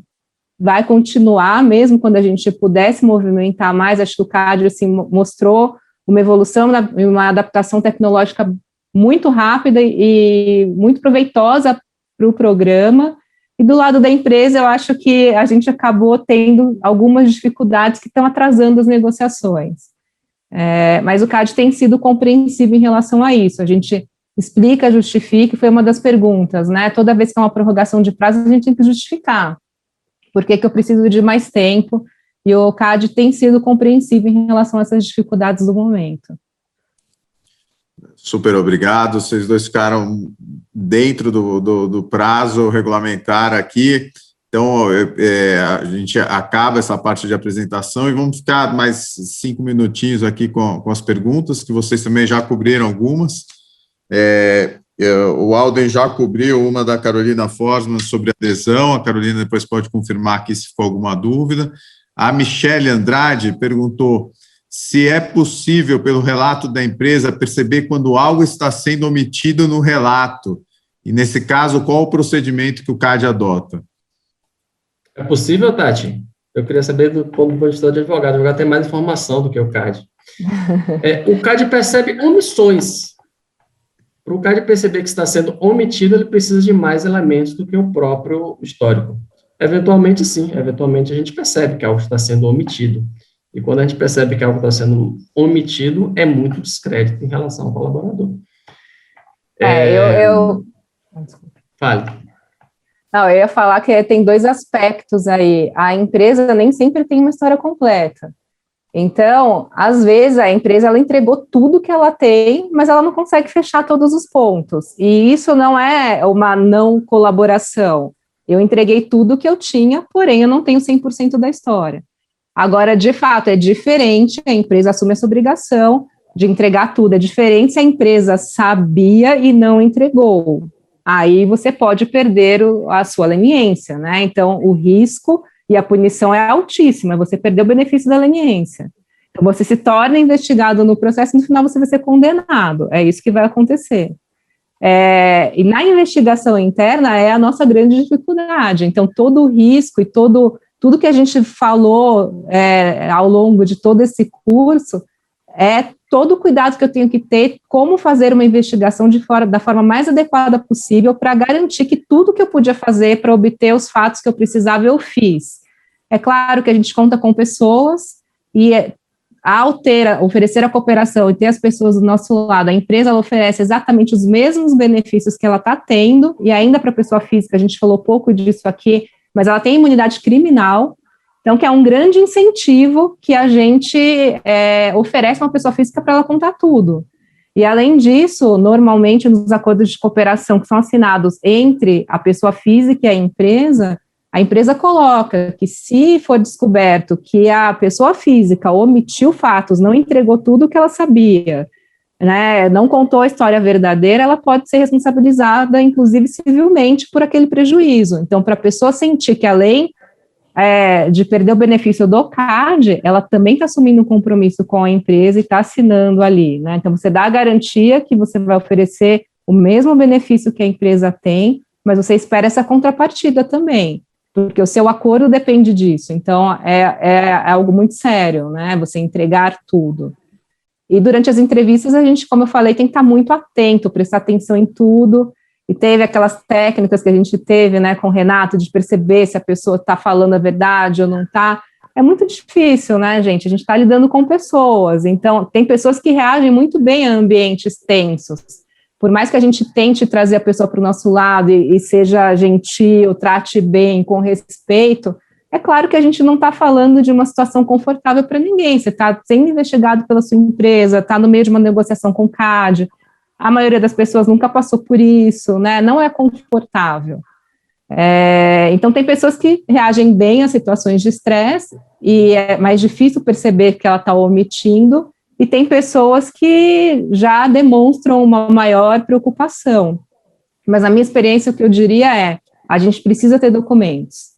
Speaker 3: vai continuar, mesmo quando a gente pudesse movimentar mais. Acho que o CAD assim, mostrou uma evolução, uma adaptação tecnológica muito rápida e muito proveitosa para o programa, e do lado da empresa eu acho que a gente acabou tendo algumas dificuldades que estão atrasando as negociações. Mas o CAD tem sido compreensivo em relação a isso, a gente explica, justifica, foi uma das perguntas, né? Toda vez que é uma prorrogação de prazo, a gente tem que justificar por que eu preciso de mais tempo, e o CAD tem sido compreensivo em relação a essas dificuldades do momento.
Speaker 1: Super obrigado, vocês dois ficaram dentro do prazo regulamentar aqui, então a gente acaba essa parte de apresentação e vamos ficar mais 5 minutinhos aqui com as perguntas, que vocês também já cobriram algumas. O Alden já cobriu uma da Carolina Forsman sobre adesão, a Carolina depois pode confirmar aqui se ficou alguma dúvida. A Michele Andrade perguntou se é possível, pelo relato da empresa, perceber quando algo está sendo omitido no relato E, nesse caso, qual o procedimento que o CAD adota?
Speaker 2: É possível, Tati? Eu queria saber do ponto de vista de advogado. O advogado tem mais informação do que o CAD. O CAD percebe omissões. Para o CAD perceber que está sendo omitido, ele precisa de mais elementos do que o próprio histórico. Eventualmente, sim. Eventualmente, a gente percebe que algo está sendo omitido. E quando a gente percebe que algo está sendo omitido, é muito descrédito em relação ao colaborador. Fale.
Speaker 3: Não, eu ia falar que tem dois aspectos aí. A empresa nem sempre tem uma história completa. Então, às vezes, a empresa ela entregou tudo que ela tem, mas ela não consegue fechar todos os pontos. E isso não é uma não colaboração. Eu entreguei tudo que eu tinha, porém eu não tenho 100% da história. Agora, de fato, é diferente, a empresa assume essa obrigação de entregar tudo. É diferente se a empresa sabia e não entregou. Aí você pode perder a sua leniência, né? Então, o risco e a punição é altíssima, você perdeu o benefício da leniência. Então, você se torna investigado no processo e no final você vai ser condenado. É isso que vai acontecer. E na investigação interna é a nossa grande dificuldade. Então, todo o risco e tudo que a gente falou ao longo de todo esse curso é todo o cuidado que eu tenho que ter, como fazer uma investigação da forma mais adequada possível para garantir que tudo que eu podia fazer para obter os fatos que eu precisava, eu fiz. É claro que a gente conta com pessoas e ao oferecer a cooperação e ter as pessoas do nosso lado, a empresa ela oferece exatamente os mesmos benefícios que ela está tendo, e ainda para a pessoa física, a gente falou pouco disso aqui, mas ela tem imunidade criminal, então que é um grande incentivo que a gente oferece a uma pessoa física para ela contar tudo. E além disso, normalmente nos acordos de cooperação que são assinados entre a pessoa física e a empresa coloca que se for descoberto que a pessoa física omitiu fatos, não entregou tudo o que ela sabia, né, não contou a história verdadeira, ela pode ser responsabilizada, inclusive civilmente, por aquele prejuízo. Então, para a pessoa sentir que além de perder o benefício do CAD, ela também está assumindo um compromisso com a empresa e está assinando ali, né? Então, você dá a garantia que você vai oferecer o mesmo benefício que a empresa tem, mas você espera essa contrapartida também, porque o seu acordo depende disso. Então, é algo muito sério, né? Você entregar tudo. E durante as entrevistas, a gente, como eu falei, tem que estar muito atento, prestar atenção em tudo. E teve aquelas técnicas que a gente teve, né, com o Renato, de perceber se a pessoa está falando a verdade ou não está. É muito difícil, né, gente? A gente está lidando com pessoas. Então, tem pessoas que reagem muito bem a ambientes tensos. Por mais que a gente tente trazer a pessoa para o nosso lado e seja gentil, trate bem, com respeito, é claro que a gente não está falando de uma situação confortável para ninguém. Você está sendo investigado pela sua empresa, está no meio de uma negociação com o CAD. A maioria das pessoas nunca passou por isso, né? Não é confortável. Então, tem pessoas que reagem bem a situações de estresse e é mais difícil perceber que ela está omitindo, e tem pessoas que já demonstram uma maior preocupação. Mas, na minha experiência, o que eu diria é, a gente precisa ter documentos.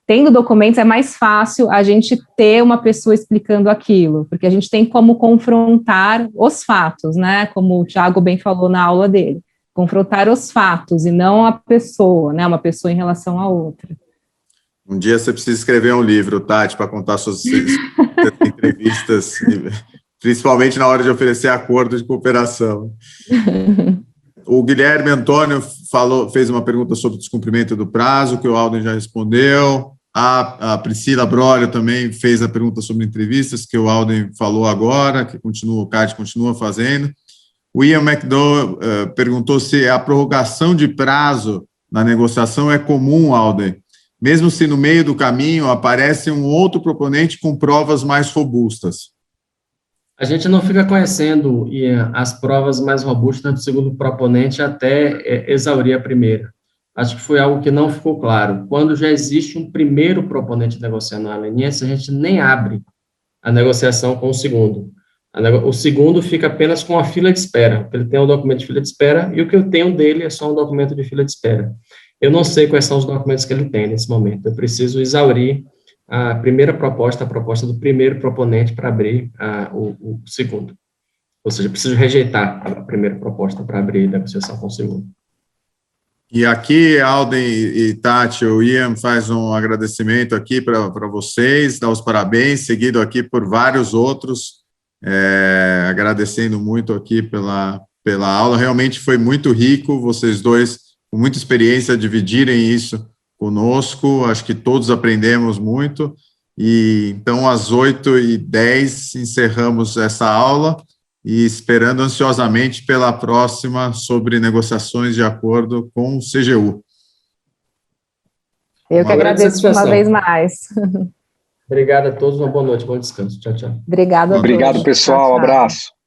Speaker 3: Tendo documentos, é mais fácil a gente ter uma pessoa explicando aquilo, porque a gente tem como confrontar os fatos, né? Como o Thiago bem falou na aula dele. Confrontar os fatos e não a pessoa, né? Uma pessoa em relação à outra.
Speaker 1: Um dia você precisa escrever um livro, Tati, para contar suas entrevistas, principalmente na hora de oferecer acordo de cooperação. O Guilherme Antônio fez uma pergunta sobre o descumprimento do prazo, que o Alden já respondeu. A Priscila Brolio também fez a pergunta sobre entrevistas, que o Alden falou agora, que o CAD continua fazendo. O Ian McDowell perguntou se a prorrogação de prazo na negociação é comum, Alden, mesmo se no meio do caminho aparece um outro proponente com provas mais robustas.
Speaker 2: A gente não fica conhecendo, Ian, as provas mais robustas do segundo proponente até exaurir a primeira. Acho que foi algo que não ficou claro. Quando já existe um primeiro proponente negociando a leniência, a gente nem abre a negociação com o segundo. O segundo fica apenas com a fila de espera, porque ele tem um documento de fila de espera, e o que eu tenho dele é só um documento de fila de espera. Eu não sei quais são os documentos que ele tem nesse momento. Eu preciso exaurir a primeira proposta, a proposta do primeiro proponente para abrir o segundo. Ou seja, eu preciso rejeitar a primeira proposta para abrir a negociação com o segundo.
Speaker 1: E aqui, Alden e Tati, o Ian faz um agradecimento aqui para vocês, dá os parabéns, seguido aqui por vários outros, agradecendo muito aqui pela aula. Realmente foi muito rico, vocês dois, com muita experiência, dividirem isso conosco. Acho que todos aprendemos muito. E então, às 8h10, encerramos essa aula e esperando ansiosamente pela próxima sobre negociações de acordo com o CGU.
Speaker 3: Eu que agradeço uma vez mais.
Speaker 2: Obrigado a todos, uma boa noite, bom descanso. Tchau, tchau.
Speaker 3: Obrigado a todos.
Speaker 4: Obrigado, pessoal,
Speaker 3: Tchau, tchau.
Speaker 4: abraço.